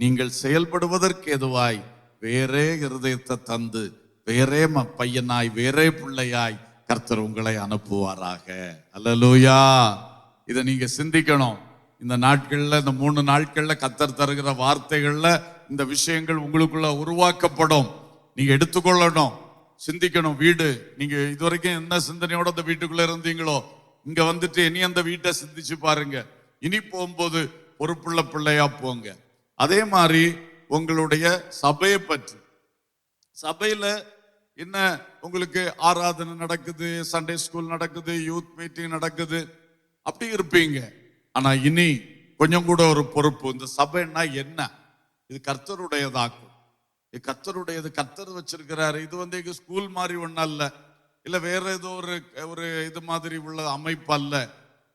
நீங்கள் செயல்படுவதற்கு எதுவாய் வேறே இருதயத்தை தந்து வேறே பையனாய் வேறே பிள்ளையாய் கர்த்தர் உங்களை அனுப்புவாராக. அல்லேலூயா. இதை நீங்க சிந்திக்கணும். இந்த நாட்கள்ல, இந்த 3 நாட்கள்ல கர்த்தர் தருகிற வார்த்தைகள்ல இந்த விஷயங்கள் உங்களுக்குள்ள உருவாக்கப்படும். நீங்க எடுத்துக்கொள்ளணும், சிந்திக்கணும். வீடு, நீங்க இதுவரைக்கும் என்ன சிந்தனையோட அந்த வீட்டுக்குள்ள இருந்தீங்களோ, இங்க வந்துட்டு இனி அந்த வீட்டை சிந்திச்சு பாருங்க. இனி போகும்போது பொறுப்புள்ள பிள்ளையா போங்க. அதே மாதிரி உங்களுடைய சபையை பற்றி, சபையில என்ன உங்களுக்கு ஆராதனை நடக்குது, சண்டே ஸ்கூல் நடக்குது, யூத் மீட்டிங் நடக்குது, அப்படி இருப்பீங்க. ஆனா இனி கொஞ்சம் கூட ஒரு பொறுப்பு. இந்த சபைன்னா என்ன? இது கர்த்தருடையதாக்கும். இது கர்த்தருடையது, கர்த்தர் வச்சிருக்கிறாரு. இது எங்க ஸ்கூல் மாதிரி ஒண்ணு அல்ல, இல்ல வேற ஏதோ ஒரு இது மாதிரி உள்ள அமைப்பு அல்ல.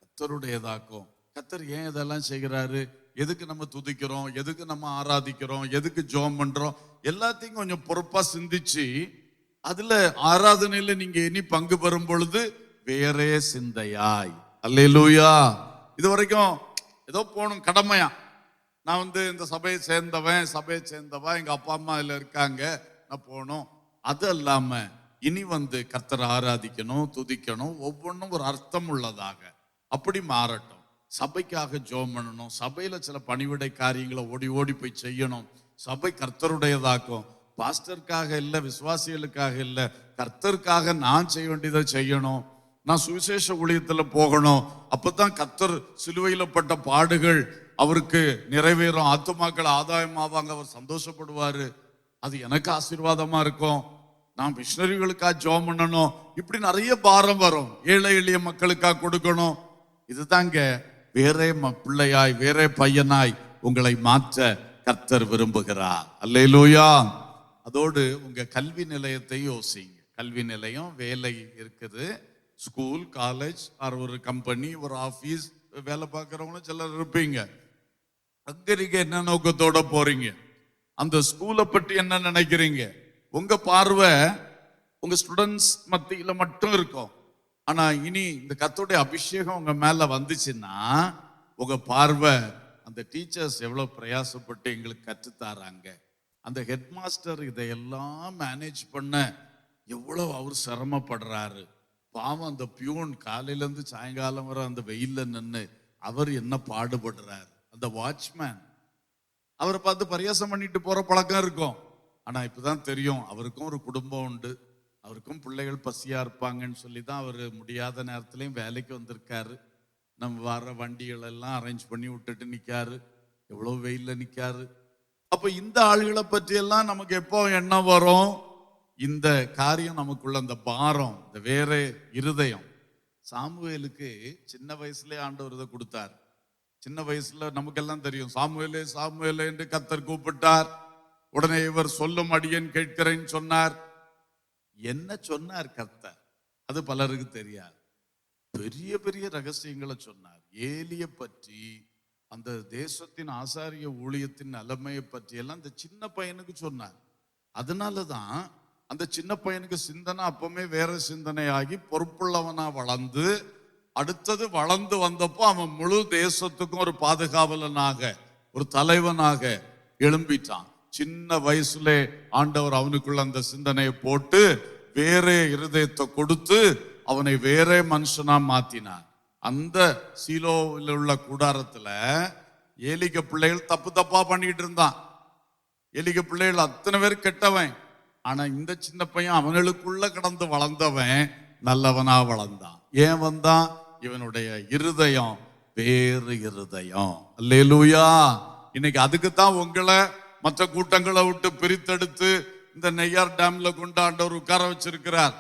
கர்த்தருடையதாக்கும். கர்த்தர் ஏன் இதெல்லாம் செய்கிறாரு? எதுக்கு நம்ம துதிக்கிறோம், எதுக்கு நம்ம ஆராதிக்கிறோம், எதுக்கு ஜெபம் பண்றோம், எல்லாத்தையும் கொஞ்சம் பொறுப்பா சிந்திச்சு அதுல ஆராதனையில நீங்க இனி பங்கு பெறும் பொழுது வேறே சிந்தையாய். அல்லேலூயா. இது வரைக்கும் ஏதோ போகணும் கடமையா, நான் இந்த சபையை சேர்ந்தவன், எங்க அப்பா அம்மா இதுல இருக்காங்க, நான் போகணும், அது இல்லாம இனி கர்த்தரை ஆராதிக்கணும், துதிக்கணும், ஒவ்வொன்றும் ஒரு அர்த்தம் உள்ளதாக அப்படி மாறட்டும். சபைக்காக ஜெபம் பண்ணணும், சபையில சில பணிவிடை காரியங்களை ஓடி ஓடி போய் செய்யணும். சபை கர்த்தருடையதாக்கும். பாஸ்டருக்காக இல்ல, விசுவாசிகளுக்காக இல்ல, கர்த்தருக்காக நான் செய்ய வேண்டியதை செய்யணும். நான் சுவிசேஷ ஊழியத்துல போகணும். அப்பதான் கர்த்தர் சிலுவையில பட்ட பாடுகள் அவருக்கு நிறைவேறும், ஆத்துமாக்கள் ஆதாயமாவாங்க, அவர் சந்தோஷப்படுவாரு, அது எனக்கு ஆசீர்வாதமா இருக்கும். நான் மிஷனரிகளுக்காக ஜெபம் பண்ணணும், இப்படி நிறைய பாரம் வரும். ஏழை எளிய மக்களுக்காக கொடுக்கணும். இதுதாங்க வேறே பிள்ளையாய் வேறே பையனாய் உங்களை மாற்ற கர்த்தர் விரும்புகிறார். அல்லேலூயா. அதோடு உங்க கல்வி நிலையத்தை யோசிங்க. கல்வி நிலையம், வேலை இருக்குது, ஸ்கூல், காலேஜ், ஒரு கம்பெனி, ஒரு ஆபீஸ் வேலை பார்க்கறவங்களும் சிலர் இருப்பீங்க. அங்க நீங்க என்ன நோக்கத்தோட போறீங்க? அந்த ஸ்கூலை பற்றி என்ன நினைக்கிறீங்க? உங்க பார்வை உங்க ஸ்டூடெண்ட்ஸ் மத்தியில மட்டும் இருக்கும். ஆனா இனி இந்த கர்த்தருடைய அபிஷேகம் உங்க மேல வந்துச்சுன்னா உங்க பார்வை அந்த டீச்சர்ஸ் எவ்வளவு பிரயாசப்பட்டு எங்களுக்கு கற்றுத்தாராங்க, அந்த ஹெட் மாஸ்டர் இதையெல்லாம் மேனேஜ் பண்ண எவ்வளவு அவர் சிரமப்படுறாரு, பாவம் அந்த பியூன் காலையில இருந்து சாயங்காலம் வர அந்த வெயில்ல நின்று அவர் என்ன பாடுபடுறாரு, அந்த வாட்ச்மேன் அவரை பார்த்து பரியாசம் பண்ணிட்டு போற பழக்கம் இருக்கும். ஆனா இப்பதான் தெரியும் அவருக்கும் ஒரு குடும்பம் உண்டு, அவருக்கும் பிள்ளைகள் பசியா இருப்பாங்கன்னு சொல்லி தான் அவர் முடியாத நேரத்திலையும் வேலைக்கு வந்திருக்காரு. நம்ம வர வண்டிகள் எல்லாம் அரேஞ்ச் பண்ணி விட்டுட்டு நிக்காரு, எவ்வளவு வெயில்ல நிக்காரு. அப்ப இந்த ஆளுகளை பற்றி எல்லாம் நமக்கு எப்போ எண்ணம் வரும்? இந்த காரியம் நமக்குள்ள அந்த பாரம், இந்த வேற இருதயம். சாமுவேலுக்கு சின்ன வயசுலயே ஆண்டவர் இதை கொடுத்தார். சின்ன வயசுல நமக்கெல்லாம் தெரியும், சாமுவேலே சாமுவேலே என்று கர்த்தர் கூப்பிட்டார். உடனே இவர் சொல்லும் அடியேன் கேட்கிறேன்னு சொன்னார். என்ன சொன்னார் கர்த்தர்? அது பலருக்கு தெரியாது. பெரிய பெரிய ரகசியங்களை சொன்னார். ஏலியை பற்றி, அந்த தேசத்தின் ஆசாரிய ஊழியத்தின் நிலைமையை பற்றி எல்லாம் இந்த சின்ன பையனுக்கு சொன்னார். அதனாலதான் அந்த சின்ன பையனுக்கு சிந்தனை அப்பவுமே வேற சிந்தனையாகி பொறுப்புள்ளவனா வளர்ந்து, அடுத்தது வளர்ந்து வந்தப்போ அவன் முழு தேசத்துக்கும் ஒரு பாதுகாவலனாக, ஒரு தலைவனாக எழும்பிட்டான். சின்ன வயசுல ஆண்டவர் அவனுக்குள்ள அந்த சிந்தனையை போட்டு வேற இருதயத்தை கொடுத்து அவனை வேற மனுஷனா மாத்தினார். அந்த சீலோவில் உள்ள கூடாரத்துல ஏலிக பிள்ளைகள் தப்பு தப்பா பண்ணிட்டு இருந்தான். ஏலிக பிள்ளைகள் அத்தனை பேர் கெட்டவன். ஆனா இந்த சின்ன பையன் அவங்களுக்குள்ள கடந்து வளர்ந்தவன் நல்லவனா வளர்ந்தான். ஏன் வந்தான்? இவனுடைய இருதயம் வேறு இருதயம். அல்லேலூயா. இன்னைக்கு அதுக்குத்தான் உங்களை மற்ற கூட்டங்களை விட்டு பிரித்தெடுத்து இந்த நெய்யார் டேம்ல கொண்டு ஆண்டவர் உட்கார வச்சிருக்கிறார்.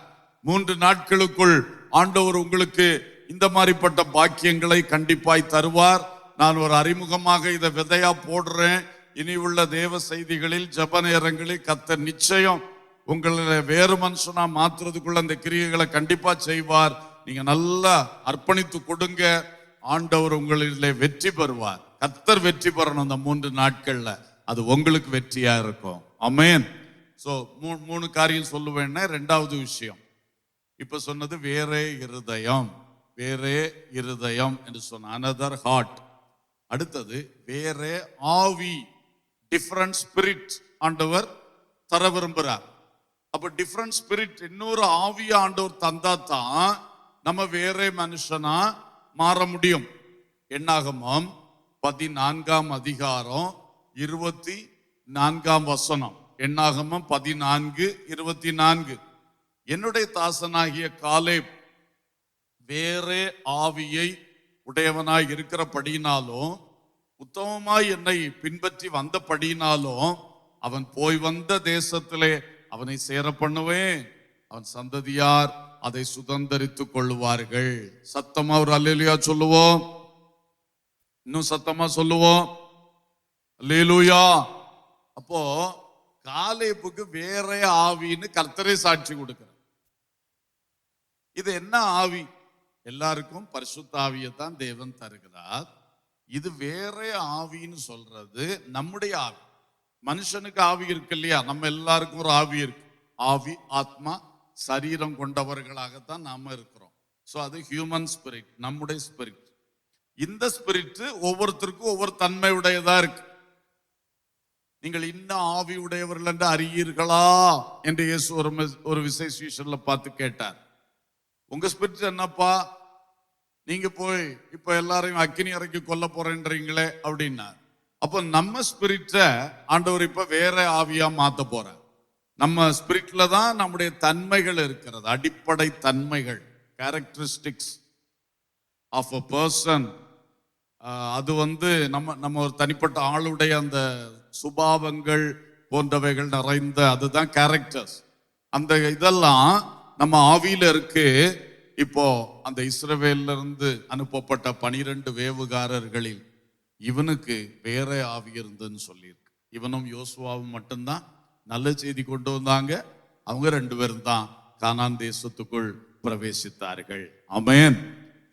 3 நாட்களுக்குள் ஆண்டவர் உங்களுக்கு இந்த மாதிரிப்பட்ட பாக்கியங்களை கண்டிப்பாய் தருவார். நான் ஒரு அறிமுகமாக இதை விதையா போடுறேன். இனி உள்ள தேவ செய்திகளில், ஜப நேரங்களில் கர்த்தர் நிச்சயம் உங்களை வேறு மனுஷனா மாத்துறதுக்குள்ள அந்த கிரியைகளை கண்டிப்பா செய்வார். நீங்க நல்லா அர்ப்பணித்து கொடுங்க, ஆண்டவர் உங்களிலே வெற்றி பெறுவார். கர்த்தர் வெற்றி பெறணும். அந்த 3 நாட்கள்ல அது உங்களுக்கு வெற்றியா இருக்கும். ஆமென். சோ 3 காரியம் சொல்லுவேன்னா, 2வது விஷயம் இப்ப சொன்னது வேறே இருதயம். வேறே இருதயம் என்று சொன்ன another heart. அடுத்தது வேற ஆவி, டிஃபரண்ட் ஸ்பிரிட் ஆண்டவர் தர விரும்புறார். அப்ப டிஃபரண்ட் ஸ்பிரிட், இன்னொரு ஆவிய ஆண்டவர் தந்தா தான் நம்ம வேற மனுஷனா மாற முடியும். என்னாகமம் 14ஆம் அதிகாரம் 24ஆம் வசனம். என்னாகமம் 14:24. என்னுடைய தாசனாகிய காலேப் வேறே ஆவியை உடையவனாய் இருக்கிறபடினாலும் உத்தமமாய் என்னை பின்பற்றி வந்தபடினாலும் அவன் போய் வந்த தேசத்திலே அவனை சேர பண்ணுவேன், அவன் சந்ததியார் அதை சுதந்தரித்துக் கொள்ளுவார்கள். சத்தமா ஒரு அல்லேலூயா சொல்லுவோம். இன்னும் சத்தமா சொல்லுவோம், அல்லேலூயா. அப்போ காலேபுக்கு வேற ஆவின்னு கர்த்தரே சாட்சி கொடுக்கிறார். இது என்ன ஆவி? எல்லாருக்கும் பரிசுத்த ஆவியை தான் தேவன் தருகிறார். இது வேற ஆவின்னு சொல்றது நம்முடைய ஆவி. மனுஷனுக்கு ஆவி இருக்கு இல்லையா? நம்ம எல்லாருக்கும் ஒரு ஆவி இருக்கு. ஆவி, ஆத்மா, சரீரம் கொண்டவர்களாகத்தான் நாம இருக்கிறோம். சோ அது ஹியூமன் ஸ்பிரிட், நம்முடைய ஸ்பிரிட். இந்த ஸ்பிரிட் ஒவ்வொருத்தருக்கும் ஒவ்வொரு தன்மை உடையதா இருக்கு. நீங்கள் இன்னும் ஆவி உடையவர்கள் என்று அறியீர்களா என்று இயேசு ஒரு விசேஷன்ல பார்த்து கேட்டார். உங்க ஸ்பிரிட் என்னப்பா? நீங்க போய் இப்ப எல்லாரையும் அக்கினி இறக்கி கொல்ல போறேன்றீங்களே அப்படின்னா, அப்போ நம்ம ஸ்பிரிட்ட ஆண்டவர் இப்ப வேற ஆவியா மாத்த போற. நம்ம ஸ்பிரிட்ல தான் நம்முடைய தன்மைகள் இருக்கிறது, அடிப்படை தன்மைகள், கேரக்டரிஸ்டிக்ஸ் ஆஃப் அ பர்சன். அது நம்ம ஒரு தனிப்பட்ட ஆளுடைய அந்த சுபாவங்கள் போன்றவைகள் நிறைந்த, அதுதான் கேரக்டர்ஸ். அந்த இதெல்லாம் நம்ம ஆவியில இருக்கு. இப்போ அந்த இஸ்ரவேல்ல இருந்து அனுப்பப்பட்ட 12 வேவுகாரர்களில் இவனுக்கு வேற ஆவி இருந்துன்னு சொல்லியிருக்கு. இவனும் யோசுவாவும் மட்டும்தான் நல்ல செய்தி கொண்டு வந்தாங்க. அவங்க 2 பேரும் தான் கானான் தேசத்துக்குள் பிரவேசித்தார்கள். ஆமென்.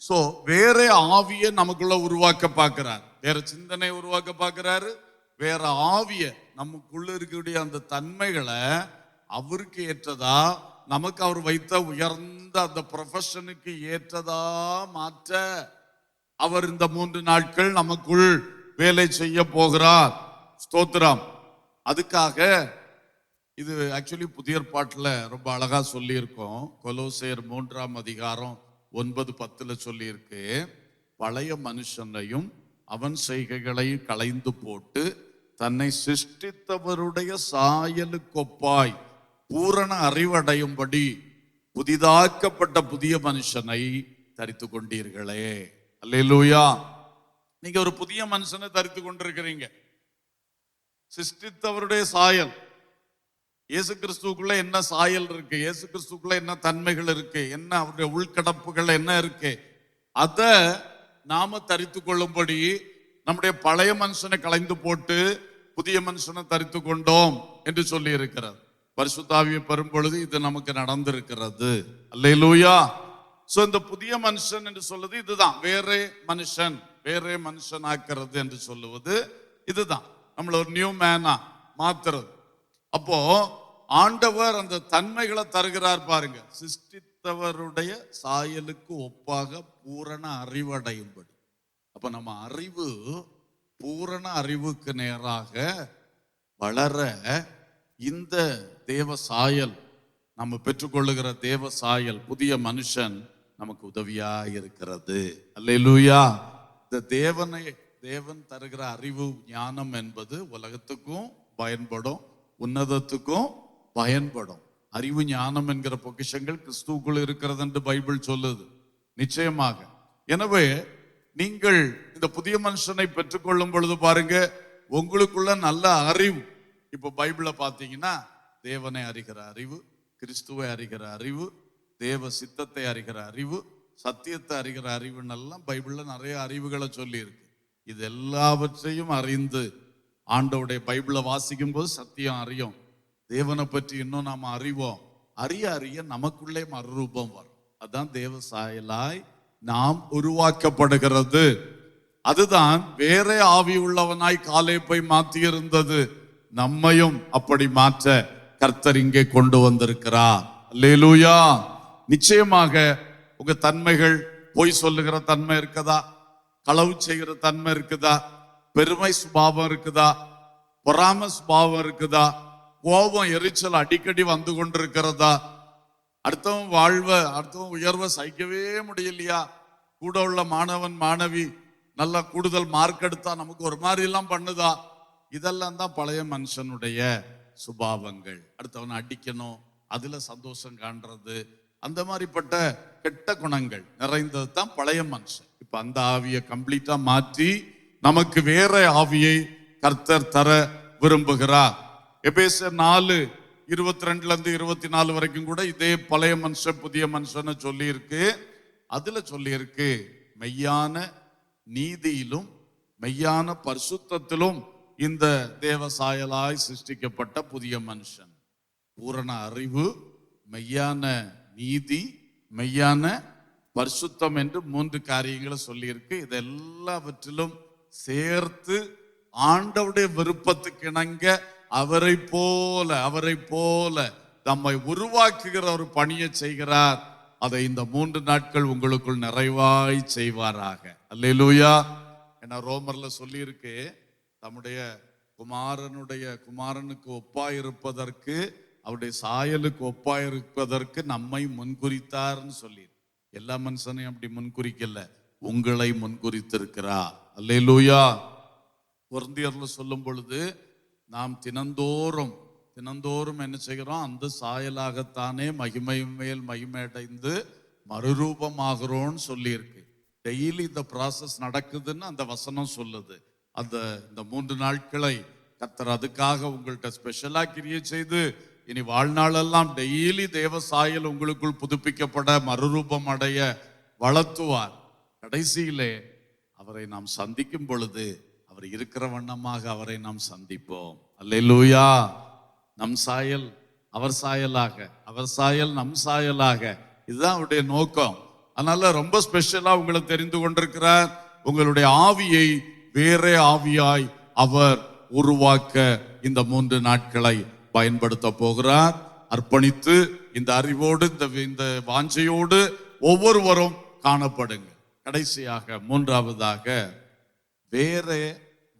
சோ வேற ஆவியை நமக்குள்ள உருவாக்க பார்க்கிறார், வேற சிந்தனை உருவாக்க பார்க்கிறாரு, வேற ஆவிய நமக்குள்ள இருக்கக்கூடிய அந்த தன்மைகளை அவருக்கு ஏற்றதா, நமக்கு அவர் வைத்த உயர்ந்த அந்த ப்ரொஃபஷனுக்கு ஏற்றதா மாற்ற அவர் இந்த 3 நாட்கள் நமக்குள் வேலை செய்ய போகிறார். ஸ்தோத்திரம். அதுக்காக இது ஆக்சுவலி புதிய ஏற்பாட்டில் ரொம்ப அழகா சொல்லி இருக்கோம். கொலோசையர் 3ஆம் அதிகாரம் 9-10 சொல்லியிருக்கு, பழைய மனுஷனையும் அவன் செய்கைகளையும் களைந்து போட்டு தன்னை சிருஷ்டித்தவருடைய சாயலுக்கொப்பாய் பூரண அறிவடையும்படி புதிதாக்கப்பட்ட புதிய மனுஷனை தரித்து கொண்டீர்களே. அல்லேலூயா. நீங்க ஒரு புதிய மனுஷனை தரித்து கொண்டிருக்கிறீங்க. சிருஷ்டித்தவருடைய சாயல், இயேசு கிறிஸ்துக்குள்ள என்ன சாயல் இருக்கு, இயேசு கிறிஸ்துக்குள்ள என்ன தன்மைகள் இருக்கு, என்ன அவருடைய உள்கடப்புகள் என்ன இருக்கு, அத நாம தரித்து கொள்ளும்படி நம்முடைய பழைய மனுஷனை களைந்து போட்டு புதிய மனுஷனை தரித்து கொண்டோம் என்று சொல்லி இருக்கிறார். பரிசுத்த ஆவியை பெறும் பொழுது இது நமக்கு நடந்திருக்கிறது. அல்லேலூயா. சோ இந்த புதிய மனுஷன் என்று சொல்லுது இதுதான். வேற மனுஷன் ஆக்கிறது என்று சொல்லுவது இதுதான். நம்மள ஒரு நியூ மேனா மாத்துறது. அப்போ ஆண்டவர் அந்த தன்மைகளை தருகிறார் பாருங்க. சிருஷ்டித்தவருடைய சாயலுக்கு ஒப்பாக பூரண அறிவடையும்படி. அப்ப நம்ம அறிவு பூரண அறிவுக்கு நேராக வளர இந்த தேவ சாயல், நம்ம பெற்றுக்கொள்ளுகிற தேவ சாயல், புதிய மனுஷன் நமக்கு உதவியா இருக்கிறது. அல்லேலூயா. இந்த தேவன் தருகிற அறிவு ஞானம் என்பது உலகத்துக்கும் பயன்படும், உன்னதத்துக்கும் பயன்படும். அறிவு ஞானம் என்கிற பொக்கிஷங்கள் கிறிஸ்துவுக்குள் இருக்கிறது என்று பைபிள் சொல்லுது. நிச்சயமாக. எனவே நீங்கள் இந்த புதிய மனுஷனை பெற்றுக்கொள்ளும் பொழுது பாருங்க, உங்களுக்குள்ள நல்ல அறிவு. இப்ப பைபிளை பார்த்தீங்கன்னா தேவனை அறிகிற அறிவு, கிறிஸ்துவை அறிகிற அறிவு, தேவ சித்தத்தை அறிகிற அறிவு, சத்தியத்தை அறிகிற அறிவுன்னெல்லாம் பைபிள்ல நிறைய அறிவுகளை சொல்லி இருக்கு. இது எல்லாவற்றையும் அறிந்து ஆண்டவருடைய பைபிளை வாசிக்கும் போது சத்தியம் அறியும், தேவனை பற்றி இன்னும் நாம அறிவோம். அறிய அறிய நமக்குள்ளே மறுரூபம் வரும். அதுதான் தேவ சாயலாய் நாம் உருவாக்கப்படுகிறது. அதுதான் வேற ஆவி உள்ளவனாய் காலேபை மாற்றி இருந்தது. நம்மையும் அப்படி மாற்ற கர்த்தர் இங்கே கொண்டு வந்திருக்கிறார். அல்லேலூயா. நிச்சயமாக உங்க தன்மைகள் பொய் சொல்லுகிற தன்மை இருக்கதா? களவு செய்கிற தன்மை இருக்குதா, பெருமை சுபாவம் இருக்குதா, பொறாம சுபாவம் இருக்குதா, கோபம் எரிச்சல் அடிக்கடி வந்து கொண்டிருக்கிறதா, அடுத்தவன் உயர்வை சகிக்கவே முடியலையா, கூட உள்ள மாணவன் மாணவி நல்லா கூடுதல் மார்க் எடுத்தா நமக்கு ஒரு மாதிரி எல்லாம் பண்ணுதா, இதெல்லாம் தான் பழைய மனுஷனுடைய சுபாவங்கள். அடுத்தவனை அடிக்கணும், அதுல சந்தோஷம் காண்றது, அந்த மாதிரிப்பட்ட கெட்ட குணங்கள் நிறைந்தது தான் பழைய மனுஷன். இப்ப அந்த ஆவியை கம்ப்ளீட்டா மாற்றி நமக்கு வேற ஆவியை கர்த்தர் தர விரும்புகிறார். எபேசியர் 4:22-24 வரைக்கும் கூட இதே பழைய மனுஷன் புதிய மனுஷன் சொல்லி இருக்கு. அதுல சொல்லி இருக்கு, மெய்யான நீதியிலும் மெய்யான பரிசுத்தத்திலும் இந்த தேவ சாயலாய் சிருஷ்டிக்கப்பட்ட புதிய மனுஷன். பூரண அறிவு, மெய்யான நீதி, மெய்யான பரிசுத்தம் என்று 3 காரியங்களை சொல்லியிருக்கு. இது எல்லாவற்றிலும் சேர்த்து ஆண்டவருடைய விருப்பத்துக்கு இணங்க அவரை போல நம்மை உருவாக்குகிற ஒரு பணியை செய்கிறார். அதை இந்த 3 நாட்கள் உங்களுக்குள் நிறைவாய் செய்வாராக. அல்லேலூயா. ஏன்னா ரோமர்ல சொல்லி இருக்கு, தம்முடைய குமாரனுக்கு ஒப்பாயிருப்பதற்கு, அவருடைய சாயலுக்கு ஒப்பாயிருப்பதற்கு நம்மை முன்குறித்தார்னு சொல்லி. எல்லா மனுஷனையும் அப்படி முன்குறிக்கல, உங்களை முன்குறித்திருக்கிறார். அல்லேலூயா. கொரிந்தியர்ல சொல்லும் பொழுது, நாம் தினந்தோறும் என்ன செய்கிறோம், அந்த சாயலாகத்தானே மகிமை மேல் மகிமை அடைந்து மறுரூபமாகிறோம்னு சொல்லி இருக்கு. டெய்லி இந்த ப்ராசஸ் நடக்குதுன்னு அந்த வசனம் சொல்லுது. இந்த 3 நாட்களை கர்த்தர் அதுக்காக உங்கள்கிட்ட ஸ்பெஷலா கிரியை செய்து இனி வாழ்நாளெல்லாம் டெய்லி தேவ சாயல் உங்களுக்குள் புதுப்பிக்கப்பட மறுரூபம் அடைய வளர்த்துவார். கடைசியிலே அவரை நாம் சந்திக்கும் பொழுது அவர் இருக்கிற வண்ணமாக அவரை நாம் சந்திப்போம். அல்லேலூயா. நம் சாயல் அவர் சாயலாக, அவர் சாயல் நம் சாயலாக, இதுதான் அவருடைய நோக்கம். அதனால ரொம்ப ஸ்பெஷலா உங்களை தெரிந்து கொண்டிருக்கிறார். உங்களுடைய ஆவியை வேற ஆவியாய் அவர் உருவாக்க இந்த 3 நாட்களை பயன்படுத்த போகிறார். அர்ப்பணித்து இந்த அறிவோடு இந்த வாஞ்சையோடு ஒவ்வொருவரும் காணப்படுங்க. கடைசியாக 3ஆவதாக வேற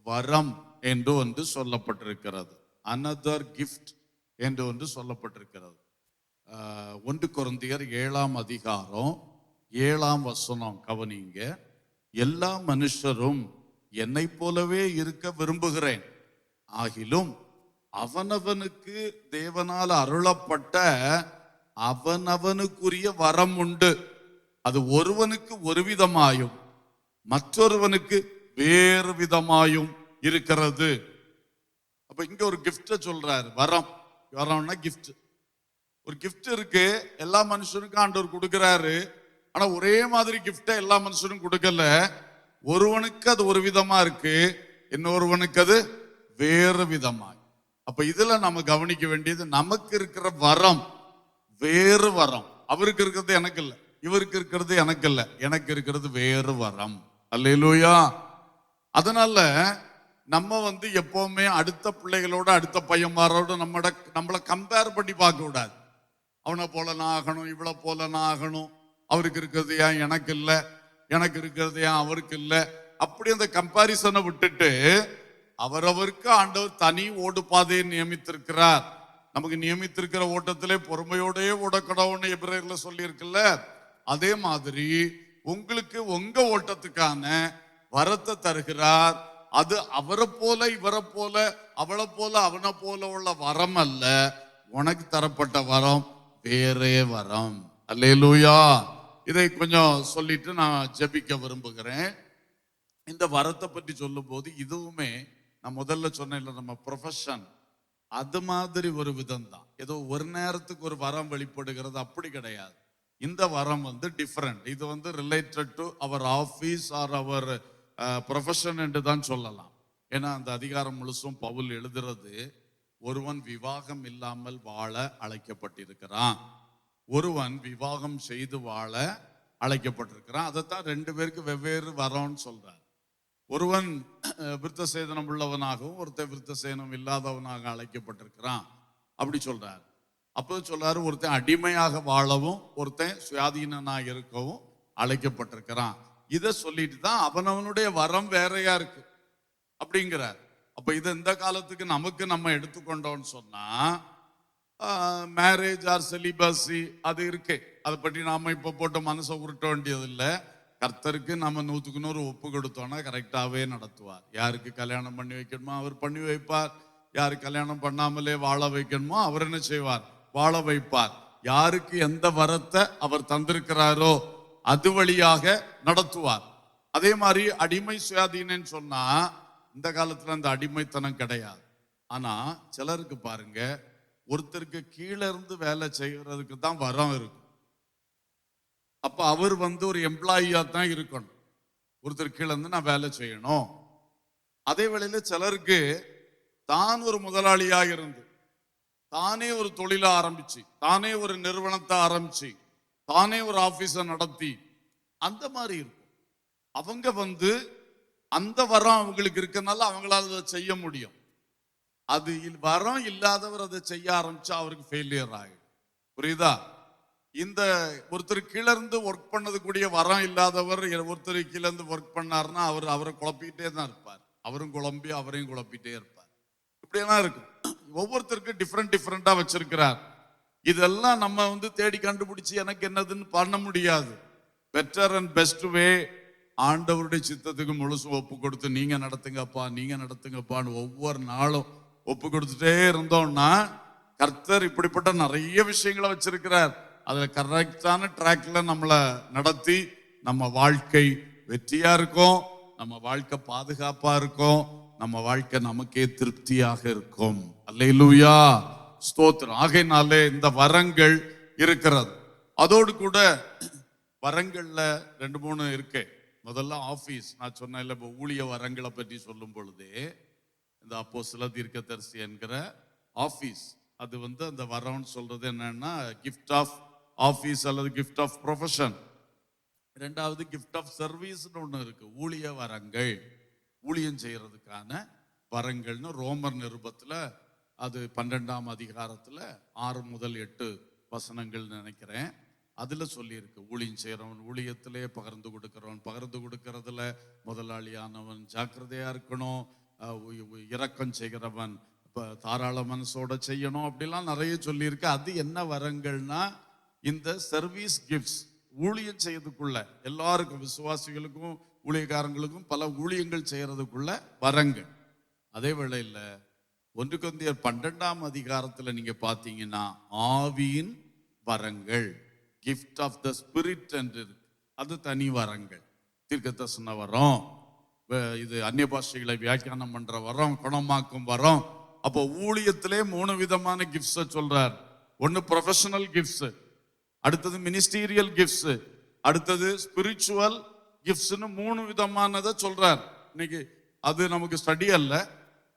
வரம் என்று ஒன்று சொல்லப்பட்டிருக்கிறது. another gift என்று ஒன்று சொல்லப்பட்டிருக்கிறது. 1 கொரிந்தியர் 7:7 கவனிங்க. எல்லா மனுஷரும் என்னை போலவே இருக்க விரும்புகிறேன், ஆகிலும் அவனவனுக்கு தேவனால் அருளப்பட்ட அவனவனுக்குரிய வரம் உண்டு. அது ஒருவனுக்கு ஒரு விதமாயும் மற்றொருவனுக்கு வேறு விதமாயும் இருக்கிறது. அப்ப இங்க ஒரு கிஃப்ட் சொல்றாரு. வரம்னா கிஃப்ட். ஒரு கிஃப்ட் இருக்கு, எல்லா மனுஷனுக்கும் ஆண்டவர் கொடுக்கிறாரு. ஆனா ஒரே மாதிரி கிஃப்ட எல்லா மனுஷனும் கொடுக்கல. ஒருவனுக்கு அது ஒரு விதமா இருக்கு, இன்னொருவனுக்கு அது வேறு விதமா. அப்ப இதுல நம்ம கவனிக்க வேண்டியது, நமக்கு இருக்கிற வரம் வேறு வரம். அவருக்கு இருக்கிறது எனக்கு இல்லை, இவருக்கு இருக்கிறது எனக்கு இல்லை, எனக்கு இருக்கிறது வேறு வரம். அல்லேலூயா. அதனால நம்ம எப்பவுமே அடுத்த பிள்ளைகளோட அடுத்த பையன்மாரோட நம்மளை கம்பேர் பண்ணி பார்க்க கூடாது. அவனை போல நான் ஆகணும், இவளை போல நான் ஆகணும், அவருக்கு இருக்கிறது ஏன் எனக்கு இல்லை, எனக்கு இருக்கிறது ஏன் அவருக்கு இல்லை, அப்படி அந்த கம்பாரிசனை விட்டுட்டு அவரவருக்கு ஆண்டவர் தனி ஓடு பாதையை நியமித்திருக்கிறார். நமக்கு நியமித்திருக்கிற ஓட்டத்திலே பொறுமையோடே ஓடக்கடவுன்னு எபிரேயர்ல சொல்லி இருக்குல்ல, அதே மாதிரி உங்களுக்கு உங்க ஓட்டத்துக்கான வரத்தை தருகிறார். அது அவரை போல இவரை போல அவளை போல அவனை போல உள்ள வரம் அல்ல. உனக்கு தரப்பட்ட வரம் வேறே வரம். அல்லேலூயா. இதை கொஞ்சம் சொல்லிட்டு நான் ஜெபிக்க விரும்புகிறேன். இந்த வரத்தை பற்றி சொல்லும் போது இதுவுமே நான் முதல்ல சொன்னேன், நம்ம ப்ரொஃபஷன் அது மாதிரி ஒரு விதம் தான். ஏதோ ஒரு நேரத்துக்கு ஒரு வரம் வெளிப்படுகிறது அப்படி கிடையாது. இந்த வரம் டிஃபரெண்ட். இது related to our office or our profession என்று தான் சொல்லலாம். ஏன்னா அந்த அதிகாரம் முழுசும் பவுல் எழுதுறது, ஒருவன் விவாகம் இல்லாமல் வாழ அழைக்கப்பட்டிருக்கிறான், ஒருவன் விவாகம் செய்து வாழ அழைக்கப்பட்டிருக்கிறான். அதைத்தான் 2 பேருக்கு வெவ்வேறு வரம்னு சொல்றார். ஒருவன் விருத்த சேதனம் உள்ளவனாகவும் ஒருத்தன் விருத்த சேதனம் இல்லாதவனாக அழைக்கப்பட்டிருக்கிறான் அப்படி சொல்றார். அப்போ சொல்றாரு, ஒருத்தன் அடிமையாக வாழவும் ஒருத்தன் சுயாதீனனாக இருக்கவும் அழைக்கப்பட்டிருக்கிறான். இத சொல்லிட்டு தான் அவனவனுடைய வரம் வேறையா இருக்கு அப்படிங்கிறார். அப்ப இது இந்த காலத்துக்கு நமக்கு நம்ம எடுத்துக்கொண்டோம்னு சொன்னா மேரேஜ் ஆர் செலிபஸி அது இருக்கு. அதை பற்றி நாம இப்ப போட்டு மனசை உருட்ட வேண்டியது இல்லை. கர்த்தருக்கு நம்ம 100க்கு 100 ஒப்பு கொடுத்தோம்னா கரெக்டாவே நடத்துவார். யாருக்கு கல்யாணம் பண்ணி வைக்கணுமோ அவர் பண்ணி வைப்பார். யாரு கல்யாணம் பண்ணாமலே வாழ வைக்கணுமோ அவர் என்ன செய்வார்? வாழ வைப்பார். யாருக்கு எந்த வரத்தை அவர் தந்திருக்கிறாரோ அது வழியாக நடத்துவார். அதே மாதிரி அடிமை சுயாதீனன்னு சொன்னா இந்த காலத்துல அந்த அடிமைத்தனம் கிடையாது. ஆனா சிலருக்கு பாருங்க, ஒருத்தருக்கு கீழே இருந்து வேலை செய்யறதுக்கு தான் வரம் இருக்கும். அப்ப அவர் ஒரு எம்ப்ளாயியா தான் இருக்கணும். ஒருத்தர் கீழே இருந்து நான் வேலை செய்யணும். அதே வேளையில சிலருக்கு தான் ஒரு முதலாளியா இருந்து தானே ஒரு தொழிலை ஆரம்பிச்சு தானே ஒரு நிறுவனத்தை ஆரம்பிச்சு தானே ஒரு ஆபீஸ நடத்தி அந்த மாதிரி இருக்கும். அவங்க அந்த வரம் அவங்களுக்கு இருக்கனால அவங்களால அதை செய்ய முடியும். அது வரம் இல்லாதவர் அதை செய்ய ஆரம்பிச்சா அவருக்கு ஃபெயிலியர் ஆகிடும். புரியுதா? இந்த ஒருத்தர் கீழே இருந்து ஒர்க் பண்ணது கூடிய வரம் இல்லாதவர் ஒருத்தர் கீழே இருந்து ஒர்க் பண்ணாருன்னா அவரை குழப்பிக்கிட்டே தான் இருப்பார். அவரும் குழம்பி அவரையும் குழப்பிட்டே இருப்பார். இப்படியெல்லாம் இருக்கும். ஒவ்வொருத்தருக்கும் டிஃப்ரெண்டா வச்சிருக்கிறார். இதெல்லாம் நம்ம தேடி கண்டுபிடிச்சு எனக்கு என்னதுன்னு பண்ண முடியாது. பெட்டர் அண்ட் பெஸ்ட் வே ஆண்டவருடைய சித்தத்துக்கு முழுசும் ஒப்பு கொடுத்து நீங்க நடத்துங்கப்பான்னு ஒவ்வொரு நாளும் ஒப்பு கொடுத்துட்டே இருந்தோம்னா கர்த்தர் இப்படிப்பட்ட நிறைய விஷயங்களை வச்சிருக்கிறார். அதுல கரெக்டான ட்ராக்ல நம்மளை நடத்தி நம்ம வாழ்க்கை வெற்றியா இருக்கும், நம்ம வாழ்க்கை பாதுகாப்பா இருக்கும், நம்ம வாழ்க்கை நமக்கே திருப்தியாக இருக்கும். அல்லேலூயா, ஸ்தோத்திரம். ஆகையினாலே இந்த வரங்கள் இருக்கிறது. அதோடு கூட வரங்கள்ல 2-3 இருக்கு. முதல்ல ஆபீஸ். நான் சொன்னேன் இல்ல, ஊழிய வரங்களை பற்றி சொல்லும் பொழுதே இந்த அப்போஸ்தல தீர்க்கதரிசி என்கிற ஆபீஸ் அது அந்த வரம்னு சொல்றது என்னன்னா கிஃப்ட் ஆஃப் ஆபீஸ் அல்லது கிஃப்ட் ஆஃப் ப்ரொஃபஷன். ரெண்டாவது கிஃப்ட் ஆஃப் சர்வீஸ்னு ஒன்று இருக்கு. ஊழிய வரங்கள், ஊழியம் செய்யறதுக்கான வரங்கள்னு ரோமர் நிருபத்துல அது 12ஆம் அதிகாரத்துல 6 முதல் 8 வசனங்கள் நினைக்கிறேன். அதுல சொல்லியிருக்கு, ஊழியம் செய்யறவன் ஊழியத்திலே பகிர்ந்து கொடுக்கறதுல முதலாளியானவன் ஜாக்கிரதையா இருக்கணும், இரக்கம் செய்கிறவன் தாராள மனசோட செய்யணும், அப்படிலாம் நிறைய சொல்லியிருக்கு. அது என்ன வரங்கள்னா இந்த சர்வீஸ் கிஃப்ட்ஸ், ஊழியம் செய்யறதுக்குள்ள எல்லாருக்கும், விசுவாசிகளுக்கும் ஊழியக்காரங்களுக்கும் பல ஊழியங்கள் செய்யறதுக்குள்ள வரங்கள். அதே வேளையில் 1 கொரிந்தியர் 12ஆம் அதிகாரத்துல நீங்க பாத்தீங்கன்னா ஆவியின் வரங்கள், கிஃப்ட் ஆஃப் த ஸ்பிரிட் என்று அது தனி வரங்கள். தீர்க்கதரிசன வரம், இது அந்நிய பாஷைகளை வியாக்கியானம் பண்ற வரம், குணமாக்கும் வரம். அப்போ ஊழியத்திலே 3 விதமான கிஃப்ட்ஸை சொல்றார். ஒன்னு ப்ரொஃபஷனல் கிஃப்ட்ஸ், அடுத்தது மினிஸ்டீரியல் கிஃப்ட்ஸ், அடுத்தது ஸ்பிரிச்சுவல் கிஃப்ட்ஸ்னு 3 விதமானதை சொல்றார். இன்னைக்கு அது நமக்கு ஸ்டடி அல்ல,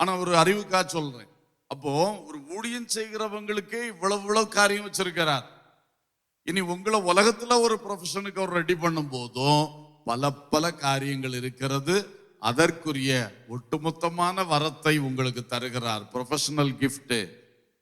ஆனா ஒரு அறிவுக்காக சொல்றேன். அப்போ ஒரு ஊழியம் செய்கிறவங்களுக்கே இவ்வளவு காரியம் வச்சிருக்கிறார். இனி உங்களை உலகத்துல ஒரு ப்ரொஃபஷனுக்கு அவர் ரெடி பண்ணும் போதும் பல காரியங்கள் இருக்கிறது. அதற்குரிய ஒட்டுமொத்தமான வரத்தை உங்களுக்கு தருகிறார். ப்ரொஃபஷனல் கிஃப்ட்,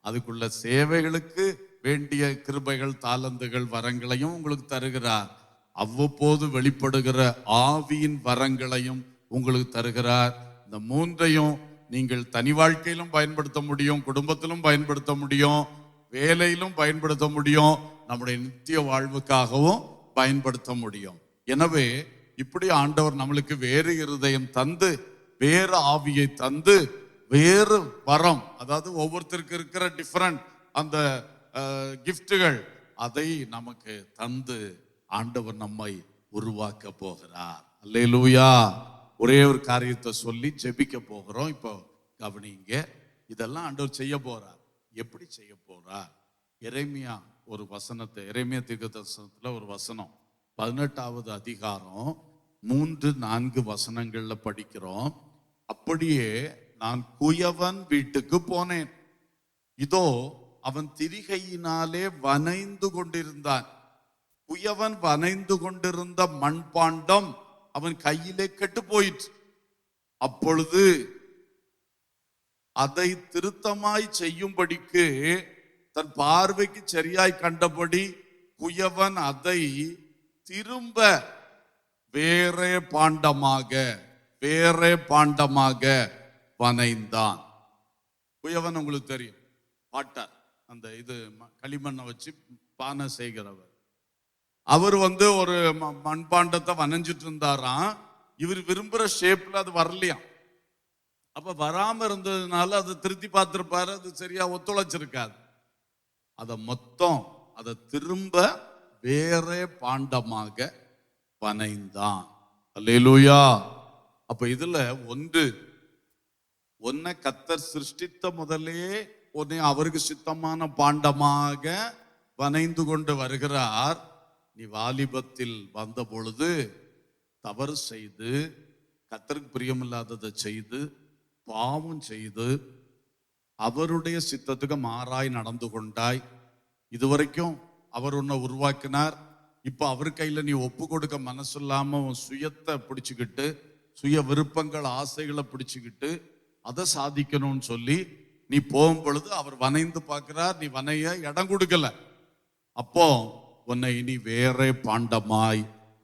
அதுக்குள்ள சேவைகளுக்கு வேண்டிய கிருபைகள், தாளந்துகள், வரங்களையும் உங்களுக்கு தருகிறார். அவ்வப்போது வெளிப்படுகிற ஆவியின் வரங்களையும் உங்களுக்கு தருகிறார். இந்த 3ஐயும் நீங்கள் தனி வாழ்க்கையிலும் பயன்படுத்த முடியும், குடும்பத்திலும் பயன்படுத்த முடியும், வேலையிலும் பயன்படுத்த முடியும், நம்முடைய நித்திய வாழ்வுக்காகவும் பயன்படுத்த முடியும். எனவே இப்படி ஆண்டவர் நம்மளுக்கு வேறு இருதயம் தந்து, வேறு ஆவியை தந்து, வேறு வரம், அதாவது ஒவ்வொருத்தருக்கு இருக்கிற டிஃபரண்ட் அந்த கிஃப்ட்டுகள், அதை நமக்கு தந்து ஆண்டவர் நம்மை உருவாக்க போகிறார். அல்லேலூயா. ஒரே ஒரு காரியத்தை சொல்லி ஜெபிக்க போகிறோம். இப்போ கவனிங்க, இதெல்லாம் ஆண்டவர் செய்ய போறார். எப்படி செய்ய போறார்? எரேமியா ஒரு வசனத்தை, எரேமியா தீர்க்கதரிசனத்துல ஒரு வசனம் 18ஆவது அதிகாரம் 3-4 வசனங்கள்ல படிக்கிறோம். அப்படியே நான் குயவன் வீட்டுக்கு போனேன், இதோ அவன் திரிகையினாலே வனைந்து கொண்டிருந்தான். குயவன் வனைந்து கொண்டிருந்த மண்பாண்டம் அவன் கையிலே கெட்டு போயிற்று. அப்பொழுது அதை திருத்தமாய் செய்யும்படிக்கு தன் பார்வைக்கு சரியாய் கண்டபடி குயவன் அதை திரும்ப வேறே பாண்டமாக வேறே பாண்டமாக வனைந்தான். குயவன் உங்களுக்கு தெரியும், பாட்டார், அந்த இது களிமண்ணை வச்சு பானை செய்கிறவர். அவர் ஒரு மண்பாண்டத்தை வனைஞ்சிட்டு இருந்தாராம். இவர் விரும்புற ஷேப்ல அது வரலையாம். அப்ப வராம இருந்ததுனால அதை திருத்தி பார்த்திருப்பாரு, அது சரியா ஒத்துழைச்சிருக்காது. அதை திரும்ப வேறே பாண்டமாக வனைந்தான். அல்லேலூயா. அப்ப இதுல ஒன்னை கர்த்தர் சிருஷ்டித்த முதலே உன்னை அவருக்கு சித்தமான பாண்டமாக வனைந்து கொண்டு வருகிறார். நீ வாலிபத்தில் வந்த பொழுது தவறு செய்து, கர்த்தருக்கு பிரியமில்லாததை செய்து, பாவம் செய்து, அவருடைய சித்தத்துக்கு மாறாய் நடந்து கொண்டாய். இதுவரைக்கும் அவர் உன்னை உருவாக்கினார். இப்ப அவர் கையில நீ ஒப்பு கொடுக்க மனசு இல்லாம உன் சுயத்தை பிடிச்சுக்கிட்டு, சுய விருப்பங்கள் ஆசைகளை பிடிச்சுக்கிட்டு அதை சாதிக்கணும்னு சொல்லி நீ போகும் பொழுது அவர் வனைந்து பார்க்கிறார். நீ வனைய இடம் கொடுக்கல. அப்போ உன்னை இனி வேறே பாண்டமாய்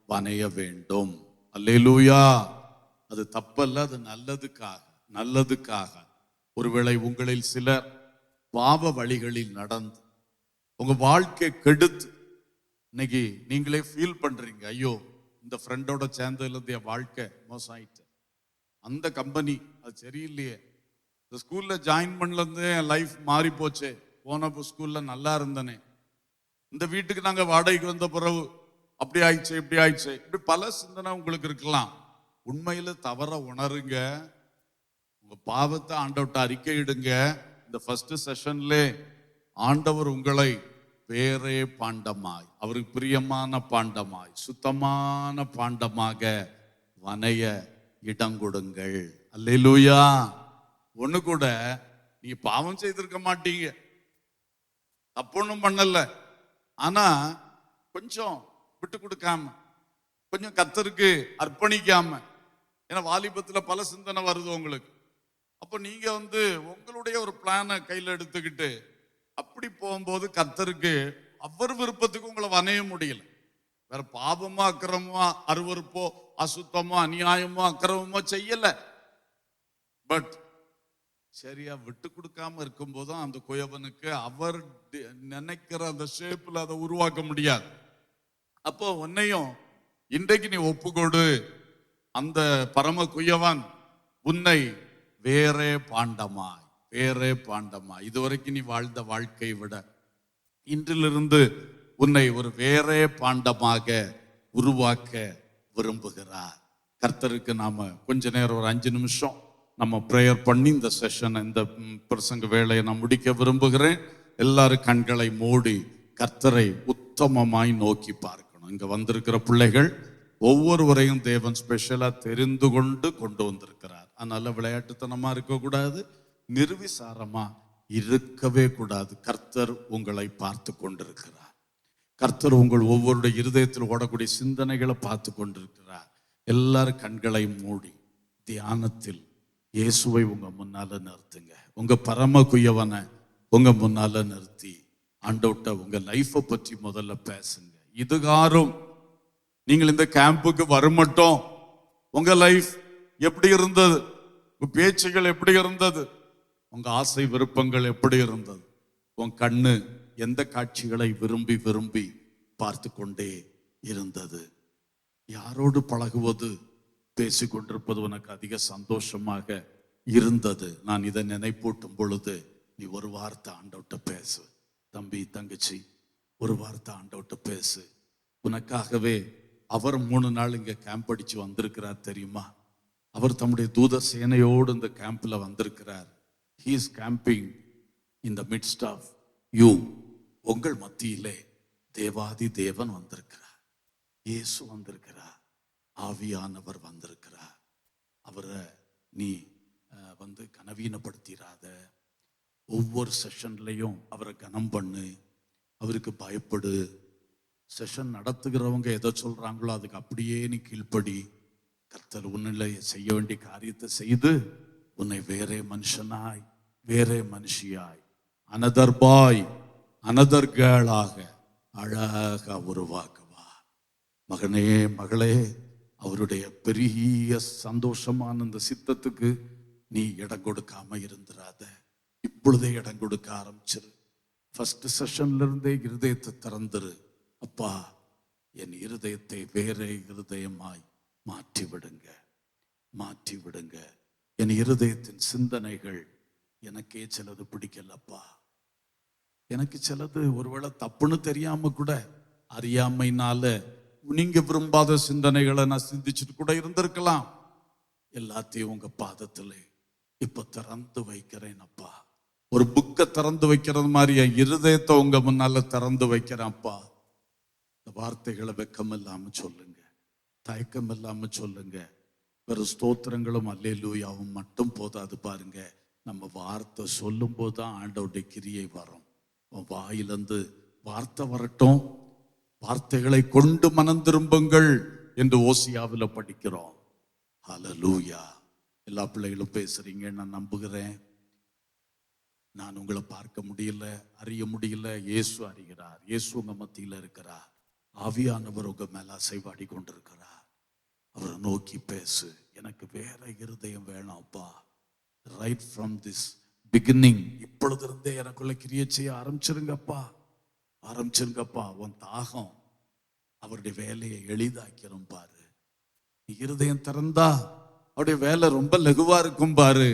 வனைய வேண்டும். அல்லேலூயா. அது தப்பல்ல, அது நல்லதுக்காக. ஒருவேளை உங்களில் சிலர் பாவ வழிகளில் நடந்து உங்க வாழ்க்கை கெடுத்து இன்னைக்கு நீங்களே ஃபீல் பண்றீங்க, ஐயோ இந்த ஃப்ரெண்டோட சேர்ந்ததுல இருந்து என் வாழ்க்கை மோசம் ஆயிட்டு, அந்த கம்பெனி அது சரியில்லையே, இந்த ஸ்கூல்ல ஜாயின் பண்ணல இருந்து என் லைஃப் மாறி போச்சே, போன ஸ்கூல்ல நல்லா இருந்தனே, இந்த வீட்டுக்கு நாங்க வாடகைக்கு வந்த பிறகு அப்படி ஆயிடுச்சு இப்படி ஆயிடுச்சு, இப்படி பல சிந்தனை உங்களுக்கு இருக்கலாம். உண்மையில தவற உணருங்க, உங்க பாவத்தை ஆண்டவர்ட்ட அறிக்கையிடுங்க. இந்த ஃபர்ஸ்ட் செஷன்ல ஆண்டவர் உங்களை வேறே பாண்டமாய், அவருக்கு பிரியமான பாண்டமாய், சுத்தமான பாண்டமாக வனைய இடம் கொடுங்கள். அல்லேலூயா. ஒண்ணு கூட நீங்க பாவம் செய்திருக்க மாட்டீங்க, தப்பொன்னும் பண்ணல, ஆனா கொஞ்சம் விட்டு கொடுக்காம, கொஞ்சம் கர்த்தருக்கு அர்ப்பணிக்காம, ஏன்னா வாலிபத்துல பல சிந்தனை வருது உங்களுக்கு. அப்ப நீங்க உங்களுடைய ஒரு பிளானை கையில எடுத்துக்கிட்டு அப்படி போகும்போது கர்த்தருக்கு அவர் விருப்பத்துக்கு உங்களை வனைய முடியல. வேற பாவமோ அக்கிரமோ அருவருப்போ அசுத்தமோ அநியாயமோ அக்கிரமமோ செய்யல. பட் சரியா விட்டு கொடுக்காம இருக்கும் போதும் அந்த குயவனுக்கு அவர் நினைக்கிற அந்த ஷேப்ல அதை உருவாக்க முடியாது. அப்போ உன்னையும் இன்றைக்கு நீ ஒப்புக்கொடு. அந்த பரம குயவன் உன்னை வேறே பாண்டமாய் இதுவரைக்கும் நீ வாழ்ந்த வாழ்க்கை விட இன்றிலிருந்து உன்னை ஒரு வேறே பாண்டமாக உருவாக்க விரும்புகிறார். கர்த்தருக்கு நாம கொஞ்ச நேரம் ஒரு 5 நிமிஷம் நம்ம பிரேயர் பண்ணி இந்த செஷன், இந்த பிரசங்க வேலையை நான் முடிக்க விரும்புகிறேன். எல்லாரும் கண்களை மூடி கர்த்தரை உத்தமமாய் நோக்கி பார்க்கணும். இங்க வந்திருக்கிற பிள்ளைகள் ஒவ்வொருவரையும் தேவன் ஸ்பெஷலா தெரிந்து கொண்டு வந்திருக்கிறார். அதனால விளையாட்டுத்தனமா இருக்கக்கூடாது, நிர்விசாரமா இருக்கவே கூடாது. கர்த்தர் உங்களை பார்த்து கொண்டிருக்கிறார். கர்த்தர் உங்கள் ஒவ்வொருடைய இருதயத்தில் ஓடக்கூடிய சிந்தனைகளை பார்த்து கொண்டிருக்கிறார். எல்லாரும் கண்களை மூடி தியானத்தில் இயேசுவை உங்க முன்னால நிறுத்துங்க. உங்க பரம குயவனை உங்க முன்னால நிறுத்தி ஆண்டவர்ட்ட உங்க லைஃபை பற்றி முதல்ல பேசுங்க. இதுகாரும் நீங்கள் இந்த கேம்புக்கு வரமட்டும் உங்க லைஃப் எப்படி இருந்தது, உங்க பேச்சுகள் எப்படி இருந்தது, உங்க ஆசை விருப்பங்கள் எப்படி இருந்தது, உன் கண்ணு எந்த காட்சிகளை விரும்பி விரும்பி பார்த்து கொண்டே இருந்தது, யாரோடு பழகுவது பேசிக்கொண்டிருப்பது உனக்கு அதிக சந்தோஷமாக இருந்தது. நான் இதை நினைப்பூட்டும் பொழுது நீ ஒரு வார்த்தை ஆண்டவர்ட்ட பேசு. தம்பி தங்கச்சி, ஒரு வார்த்தை ஆண்டவர்ட்ட பேசு. உனக்காகவே அவர் 3 நாள் இங்க கேம்ப் அடிச்சு வந்திருக்கிறார் தெரியுமா? அவர் தம்முடைய தூதர் சேனையோடு இந்த கேம்ப்ல வந்திருக்கிறார். He is camping in the midst of you. உங்கள் மத்தியிலே தேவாதி தேவன் வந்திருக்கிறார், இயேசு வந்திருக்கிறார், ஆவியானவர் வந்திருக்கிறார். அவரை நீ கனவீனப்படுத்திடாத. ஒவ்வொரு செஷன்லையும் அவரை கனம் பண்ணு, அவருக்கு பயப்படு. செஷன் நடத்துகிறவங்க எதை சொல்றாங்களோ அதுக்கு அப்படியே நீ கீழ்ப்படி. கர்த்தர் உன்னிலே செய்ய வேண்டிய காரியத்தை செய்து உன்னை வேறே மனுஷனாய், வேறே மனுஷியாய், அனதர் பாய், அனதர் கேர்ளாக அழகாக உருவாக்குவா. மகனே மகளே, அவருடைய பெரிய சந்தோஷமான இந்த சித்தத்துக்கு நீ இடம் கொடுக்காம இருந்துராத. இப்பொழுதே இடம் கொடுக்க ஆரம்பிச்சிரு. ஃபர்ஸ்ட் செஷன்ல இருந்தே இருதயத்தை திறந்துரு. அப்பா, என் இருதயத்தை வேற இருதயமாய் மாற்றி விடுங்க, மாற்றி விடுங்க. என் இருதயத்தின் சிந்தனைகள் எனக்கே சிலது பிடிக்கலப்பா. எனக்கு சிலது ஒருவேளை தப்புன்னு தெரியாம கூட அறியாமைனால நீங்க விரும்பாத சிந்தனைகளை நான் சிந்திச்சுட்டு கூட இருந்திருக்கலாம். எல்லாத்தையும் உங்க பாதத்துல இப்ப திறந்து வைக்கிறேன் அப்பா. ஒரு புக்கை திறந்து வைக்கிறது மாதிரி என் இருதயத்தை உங்க முன்னால திறந்து வைக்கிறேன் அப்பா. இந்த வார்த்தைகளை வெக்கம் இல்லாம சொல்லுங்க, தயக்கம் இல்லாம சொல்லுங்க. வெறும் ஸ்தோத்திரங்களும் அல்லேலூயாவும் மட்டும் போதாது பாருங்க. நம்ம வார்த்தை சொல்லும் போதுதான் ஆண்டவருடைய கிரியை வரும். வாயிலிருந்து வார்த்தை வரட்டும். வார்த்தைகளை கொண்டு மனம் திரும்புங்கள் என்று ஓசியாவில் படிக்கிறோம். ஹல்லேலூயா. எல்லா பிள்ளைகளும் பேசுறீங்க, நான் நம்புகிறேன். நான் உங்களை பார்க்க முடியல, அறிய முடியல. இயேசு அறிகிறார். இயேசு உங்க மத்தியில இருக்கிறார். ஆவியானவர் உங்க மேல அசைவாடி கொண்டிருக்கிறார். அவரை நோக்கி பேசு. எனக்கு வேற இருதயம் வேணாம்ப்பா. ரைட் ஃப்ரம் திஸ் பிகினிங், இப்பொழுது இருந்தே எனக்குள்ள கிரியை செய்ய ஆரம்பிச்சிருங்கப்பா, ஆரம்பிச்சிருங்கப்பா. உன் தாகம் அவருடைய வேலையை எளிதாக்கிறோம் பாரு. இருதயம் திறந்தா அவருடைய வேலை ரொம்ப லகுவா இருக்கும் பாரு.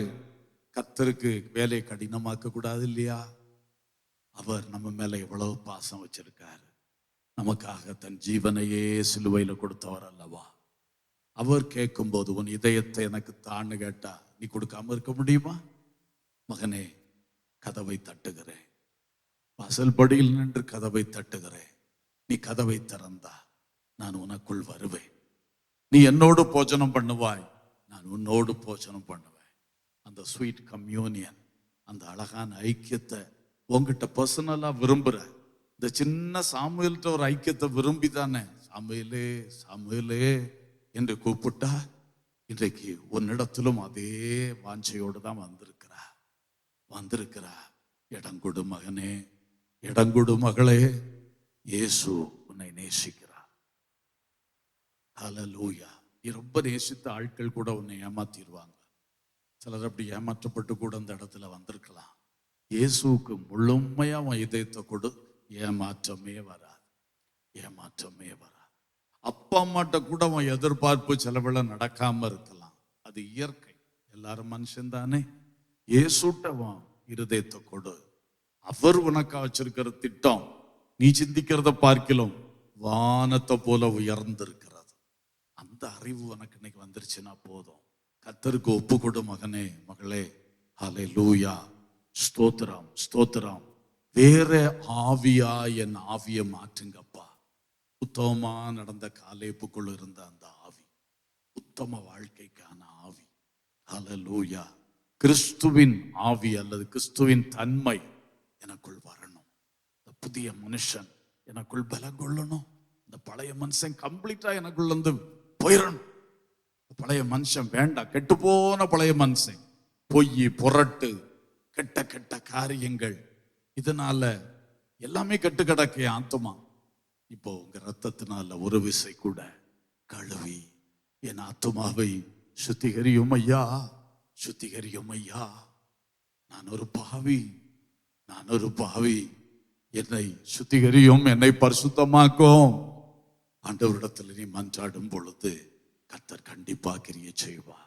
கர்த்தருக்கு வேலையை கடினமாக்க கூடாது இல்லையா? அவர் நம்ம மேல எவ்வளவு பாசம் வச்சிருக்காரு. நமக்காக தன் ஜீவனையே சிலுவையில கொடுத்தவர் அல்லவா? அவர் கேட்கும் போது உன் இதயத்தை எனக்கு தான்னு கேட்டா நீ கொடுக்காம இருக்க முடியுமா? மகனே, கதவை தட்டுகிறேன், வாசல் படியில் நின்று கதவை தட்டுகிறேன். நீ கதவை திறந்தா நான் உனக்குள் வருவேன். நீ என்னோடு போஜனம் பண்ணுவாய், நான் உன்னோடு போஜனம் பண்ணுவேன். அந்த ஸ்வீட் கம்யூனியன், அந்த அழகான ஐக்கியத்தை உங்ககிட்ட பர்சனலா விரும்புற. இந்த சின்ன சாமுவேல்கிட்ட ஒரு ஐக்கியத்தை விரும்பி தானே சாமுவேலே சாமுவேலே என்று கூப்பிட்டா இன்றைக்கு உன்னிடத்திலும் அதே வாஞ்சையோடு தான் வந்திருக்கிறா. இடங்கொடு மகனே, இடங்கொடு மகளே, இயேசு உன்னை நேசிக்கிறார். ஹல்லேலூயா. நீ ரொம்ப நேசித்த ஆட்கள் கூட உன்னை ஏமாத்திடுவாங்க. சிலர் அப்படி ஏமாற்றப்பட்டு கூட அந்த இடத்துல வந்திருக்கலாம். இயேசுவுக்கு முழுமையா உன் இதயத்தை கொடு, ஏமாற்றமே வராது, ஏமாற்றமே வராது. அப்பா அம்மாட்ட கூட அவன் எதிர்பார்ப்பு செலவுல நடக்காம இருக்கலாம், அது இயற்கை. எல்லாரும் மனுஷன் தானே. இயேசுட்டவன் இருதயத்தை கொடு. அவர் உனக்கா வச்சிருக்கிற திட்டம் நீ சிந்திக்கிறத பார்க்கலாம் வானத்தை போல உயர்ந்திருக்கிறது. அந்த அறிவு உனக்கு இன்னைக்கு வந்துருச்சுன்னா போதும். கர்த்தருக்கு ஒப்பு கொடு மகனே, மகளே. ஹல்லேலூயா. ஸ்தோத்திரம், ஸ்தோத்திரம். வேற ஆவியா என் ஆவியை மாற்றுங்கப்பா. உத்தமமா நடந்த காலேபுக்குள் இருந்த அந்த ஆவி, உத்தம வாழ்க்கைக்கான ஆவி. ஹல்லேலூயா. கிறிஸ்துவின் ஆவி அல்லது கிறிஸ்துவின் தன்மை எனக்குள் வரணும். இந்த புதிய மனுஷன் எனக்குள் பலம் கொள்ளணும். இந்த பழைய மனுஷன் கம்ப்ளீட்டா எனக்குள்ள இருந்து போயிடணும். பழைய மனுஷன் வேண்டாம். கெட்டு போன பழைய மனுஷன், பொய், புரட்டு, கெட்ட கெட்ட காரியங்கள், இதனால எல்லாமே கெட்டு கிடக்க ஆத்மா. இப்போ உங்க ரத்தத்தினால ஒரு விசை கூட கழுவி என் ஆத்மாவை சுத்திகரியும் ஐயா, சுத்திகரியும் ஐயா. நான் ஒரு பாவி, நான் ஒரு பாவி. என்னை சுத்திகரியும், என்னை பரிசுத்தமாக்கும். ஆண்டவரிடத்தில் நீ மன்றாடும் பொழுது கர்த்தர் கண்டிப்பா கிரியை செய்வா.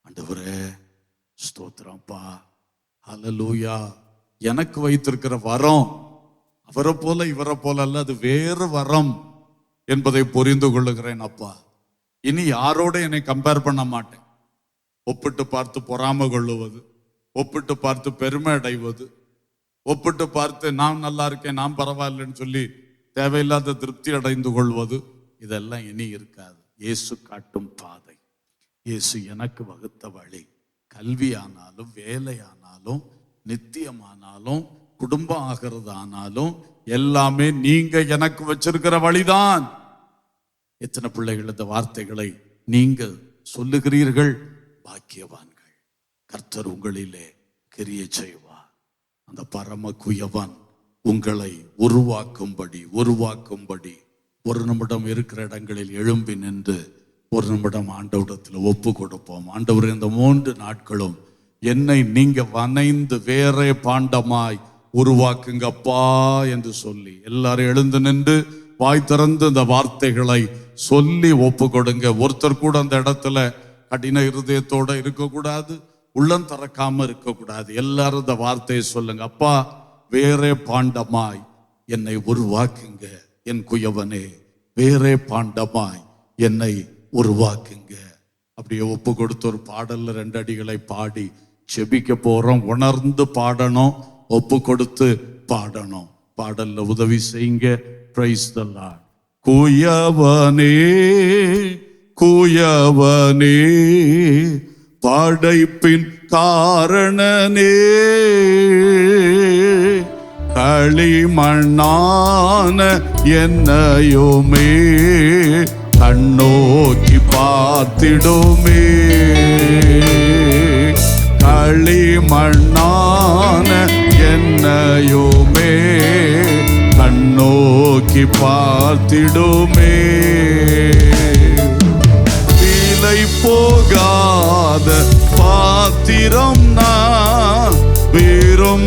ஆண்டவரே ஸ்தோத்திரம்ப்பா. ஹல்லேலூயா. எனக்கு வைத்திருக்கிற வரம் அவரை போல இவரை போல அல்ல, அது வேறு வரம் என்பதை புரிந்து கொள்ளுகிறேன் அப்பா. இனி யாரோட என்னை கம்பேர் பண்ண மாட்டேன். ஒப்பிட்டு பார்த்து பொறாமை கொள்ளுவது, ஒப்பிட்டு பார்த்து பெருமை அடைவது, ஒப்பிட்டு பார்த்து நான் நல்லா இருக்கேன், நான் பரவாயில்லைன்னு சொல்லி தேவையில்லாத திருப்தி அடைந்து கொள்வது, இதெல்லாம் இனி இருக்காது. இயேசு காட்டும் பாதை, இயேசு எனக்கு வகுத்த வழி. கல்வி ஆனாலும், வேலையானாலும், நித்தியமானாலும், குடும்பம் ஆகிறது ஆனாலும் எல்லாமே நீங்க எனக்கு வச்சிருக்கிற வழிதான். எத்தனை பிள்ளைகள் இந்த வார்த்தைகளை நீங்க சொல்லுகிறீர்கள்? பாக்கியவான்கள். கர்த்தர் உங்களிலே கிரியை செய்வார். அந்த பரம குயவன் உங்களை உருவாக்கும்படி ஒரு நிமிடம் இருக்கிற இடங்களில் எழும்பி நின்று ஒரு நிமிடம் ஆண்டவரிடத்தில் ஒப்பு கொடுப்போம். ஆண்டவர், இந்த 3 நாட்களும் என்னை நீங்க வனைந்து வேறே பாண்டமாய் உருவாக்குங்கப்பா என்று சொல்லி எல்லாரும் எழுந்து நின்று வாய் திறந்து இந்த வார்த்தைகளை சொல்லி ஒப்பு கொடுங்க. ஒருத்தர் கூட அந்த இடத்துல கடின இருதயத்தோட இருக்கக்கூடாது, உள்ளம் திறக்காம இருக்கக்கூடாது. எல்லாரும் இந்த வார்த்தையை சொல்லுங்க. அப்பா, வேறே பாண்டமாய் என்னை உருவாக்குங்க. என் குயவனே, வேறே பாண்டமாய் என்னை உருவாக்குங்க. அப்படியே ஒப்பு கொடுத்து ஒரு பாடல்ல 2 அடிகளை பாடி செபிக்க போறோம். உணர்ந்து பாடணும், ஒப்பு கொடுத்து பாடணும். பாடல்ல உதவி செய்யுங்க. Praise the Lord. குயவனே குயவனே, படைப்பின் காரணனே, களிமண்ணான என்னையுமே கண்ணோக்கி பார்த்திடுமே. களிமண்ணான என்னையுமே கண்ணோக்கி பார்த்திடுமே. விலை போகாத பாத்திரம் நான் விரும்புவாரில்லையே.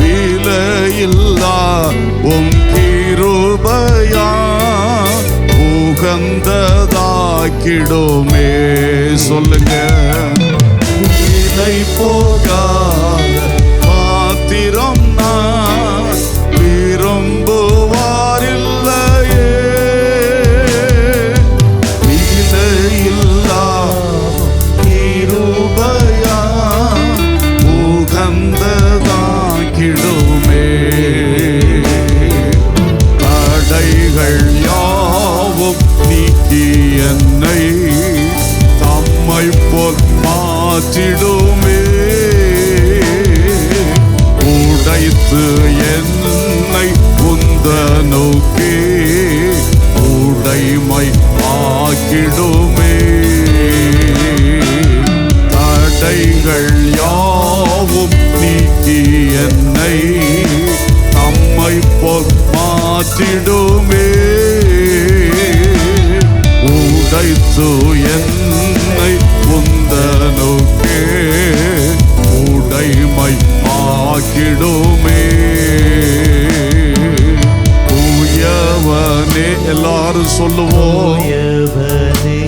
விலையில்லா உம் கிருபையா உகந்ததாக்கிடுமே. சொல்லுங்க. விலை போகாத பாத்திரம் நான் விரும்புவாரில்லையே. விலையில்லா கிருபையா உகந்ததாக்கிடுமே. தடைகள் யாவும் நீக்கி என்னை தம்மை போல் மாற்றிடுமே. உடைத்து என்னை உந்த நோக்கி உடைமை ஆக்கிடுமே. தடைகள் யாவும் நீக்கி என்னை தம்மை போல் மாற்றிடுமே. உடைத்து என்னை உந்த நோக்கி உடைமை ஆக்கிடுமே. உயவனே, எல்லாரும் சொல்லுவோம். உயவனே,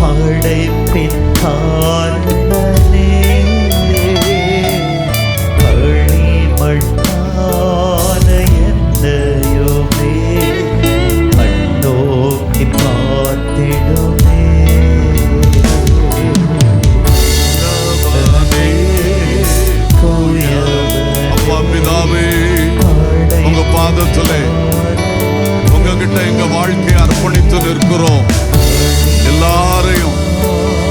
படைப்பின் காரணனே, களிமண்ணான என்னையுமே கண்ணோக்கி பார்த்திடுமே. அப்பா பிதாவே, உங்க பாதத்திலே உங்ககிட்ட எங்க வாழ்க்கையை அர்ப்பணித்து நிற்கிறோம். எல்லாரையும்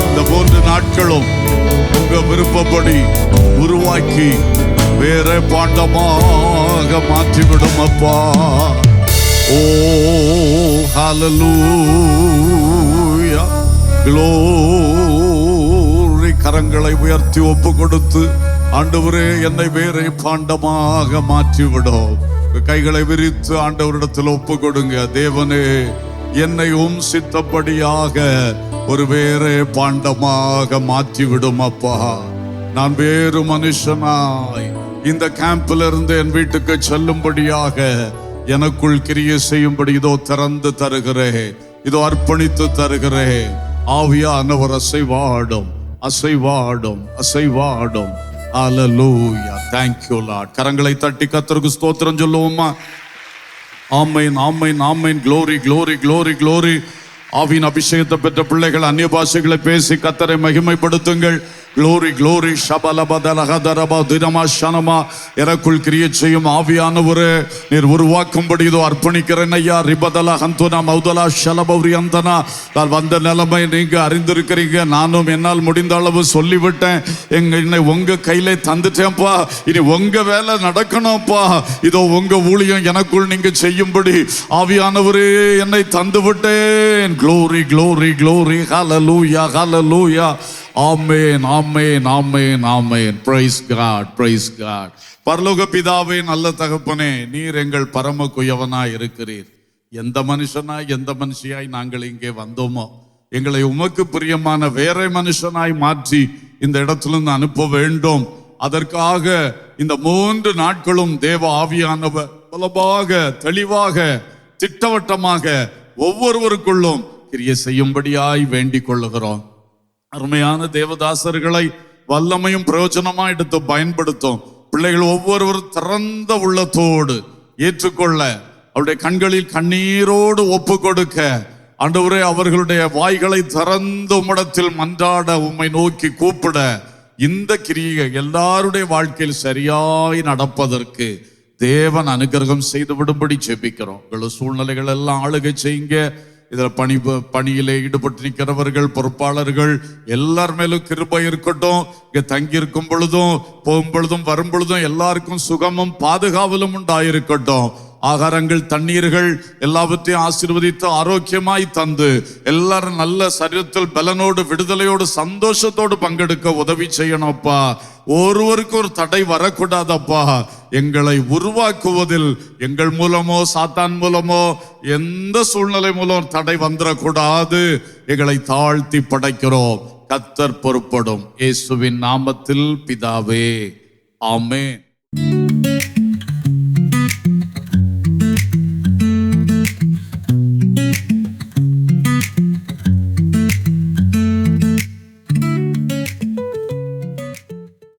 இந்த 3 நாட்களும் உங்க விருப்பப்படி உருவாக்கி வேற பாண்டமாக மாற்றிவிடும் அப்பா. ஓ ஹல்லேலூயா, க்ளோரி. கரங்களை உயர்த்தி ஒப்பு கொடுத்து, ஆண்டவரே, என்னை வேறே பாண்டமாக மாற்றிவிடும். கைகளை விரித்து ஆண்டவரிடத்தில் ஒப்பு கொடுங்க. தேவனே, என்னை உம் சித்தப்படியாக ஒரு வேறே பாண்டமாக மாற்றிவிடும் அப்பா. நான் வேறு மனுஷனாய் இந்த கேம்பில் இருந்து என் வீட்டுக்கு செல்லும்படியாக எனக்குள் கிரியை செய்யும்படி இதோ திறந்து தருகிறேன், இதோ அர்ப்பணித்து தருகிறேன். ஆவியானவர் அசைவாடும், அசைவாடும், அசைவாடும். ஹல்லேலூயா. Thank you Lord. கரங்களை தட்டி கர்த்தருக்கு ஸ்தோத்திரம் சொல்லுவோமா? ஆமென், ஆமென், ஆமென். glory, glory, glory, glory. ஆவியின் அபிஷேகத்தை பெற்ற பிள்ளைகள் அந்நிய பாஷைகளை பேசி கர்த்தரை மகிமைப்படுத்துங்கள். glory, glory. ஷபலபதலஹதரப தினமா ஷனமா. எனக்குள் கிரியை செய்யும் ஆவியானவரே, நீர் உருவாக்கும்படி இதோ அர்ப்பணிக்கிறேன் ஐயா. ரிபதலா ஹந்துனா மௌதலா ஷலபௌரி அந்தனா. நான் வந்த நிலைமை நீங்க அறிந்திருக்கிறீங்க. நானும் என்னால் முடிந்த அளவு சொல்லிவிட்டேன். என்னை உங்க கையில தந்துட்டேன்ப்பா. இனி உங்க வேலை நடக்கணும்ப்பா. இதோ உங்க ஊழியம் எனக்குள் நீங்க செய்யும்படி ஆவியானவரே என்னை தந்து விட்டேன். glory, glory, glory. hallelujah, hallelujah. Amen, amen, amen, amen. Praise God, praise God. பரலோக பிதாவே, நல்ல தகப்பனே, நீர் எங்கள் பரம குயவனாய் இருக்கிறீர். எந்த மனுஷனாய் எந்த மனுஷியாய் நாங்கள் இங்கே வந்தோமோ, எங்களை உமக்கு பிரியமான வேற மனுஷனாய் மாற்றி இந்த இடத்திலிருந்து அனுப்ப வேண்டும். அதற்காக இந்த 3 நாட்களும் தேவ ஆவியானவர் பலமாக, தெளிவாக, திட்டவட்டமாக ஒவ்வொருவருக்குள்ளும் கிரியை செய்யும்படியாய் வேண்டிக் கொள்ளுகிறோம். அருமையான தேவதாசர்களை வல்லமையும் பிரயோஜனமா எடுத்து பயன்படுத்தும். பிள்ளைகள் ஒவ்வொருவரும் திறந்த உள்ளத்தோடு ஏற்றுக்கொள்ள, அவருடைய கண்களில் கண்ணீரோடு ஒப்பு கொடுக்க, ஆண்டவரே அவர்களுடைய வாய்களை திறந்து உம்மிடத்தில் மன்றாட, உம்மை நோக்கி கூப்பிட, இந்த கிரியை எல்லாருடைய வாழ்க்கையில் சரியாய் நடப்பதற்கு தேவன் அனுகிரகம் செய்து விடும்படி ஜெபிக்கிறோம். உங்கள் சூழ்நிலைகள் எல்லாம் ஆளுகை செய்யுங்க. இதில் பணியிலே ஈடுபட்டு நிற்கிறவர்கள், பொறுப்பாளர்கள் எல்லார் மேலும் கிருபை இருக்கட்டும். இங்கே தங்கி இருக்கும் பொழுதும் போகும் பொழுதும் வரும் பொழுதும் எல்லாருக்கும் சுகமும் பாதுகாவலும் உண்டாயிருக்கட்டும். ஆகாரங்கள், தண்ணீர்கள் எல்லாவற்றையும் ஆசீர்வதித்து ஆரோக்கியமாய் தந்து எல்லாரும் நல்ல சரீரத்தில் பலனோடு, விடுதலையோடு, சந்தோஷத்தோடு பங்கெடுக்க உதவி செய்யணும்ப்பா. ஒருவருக்கு ஒரு தடை வரக்கூடாதப்பா. எங்களை உருவாக்குவதில் எங்கள் மூலமோ சாத்தான் மூலமோ எந்த சூழ்நிலை மூலம் தடை வந்துடக்கூடாது. எங்களை தாழ்த்தி படைக்கிறோம். கர்த்தர் பொறுப்படும். இயேசுவின் நாமத்தில் பிதாவே, ஆமென்.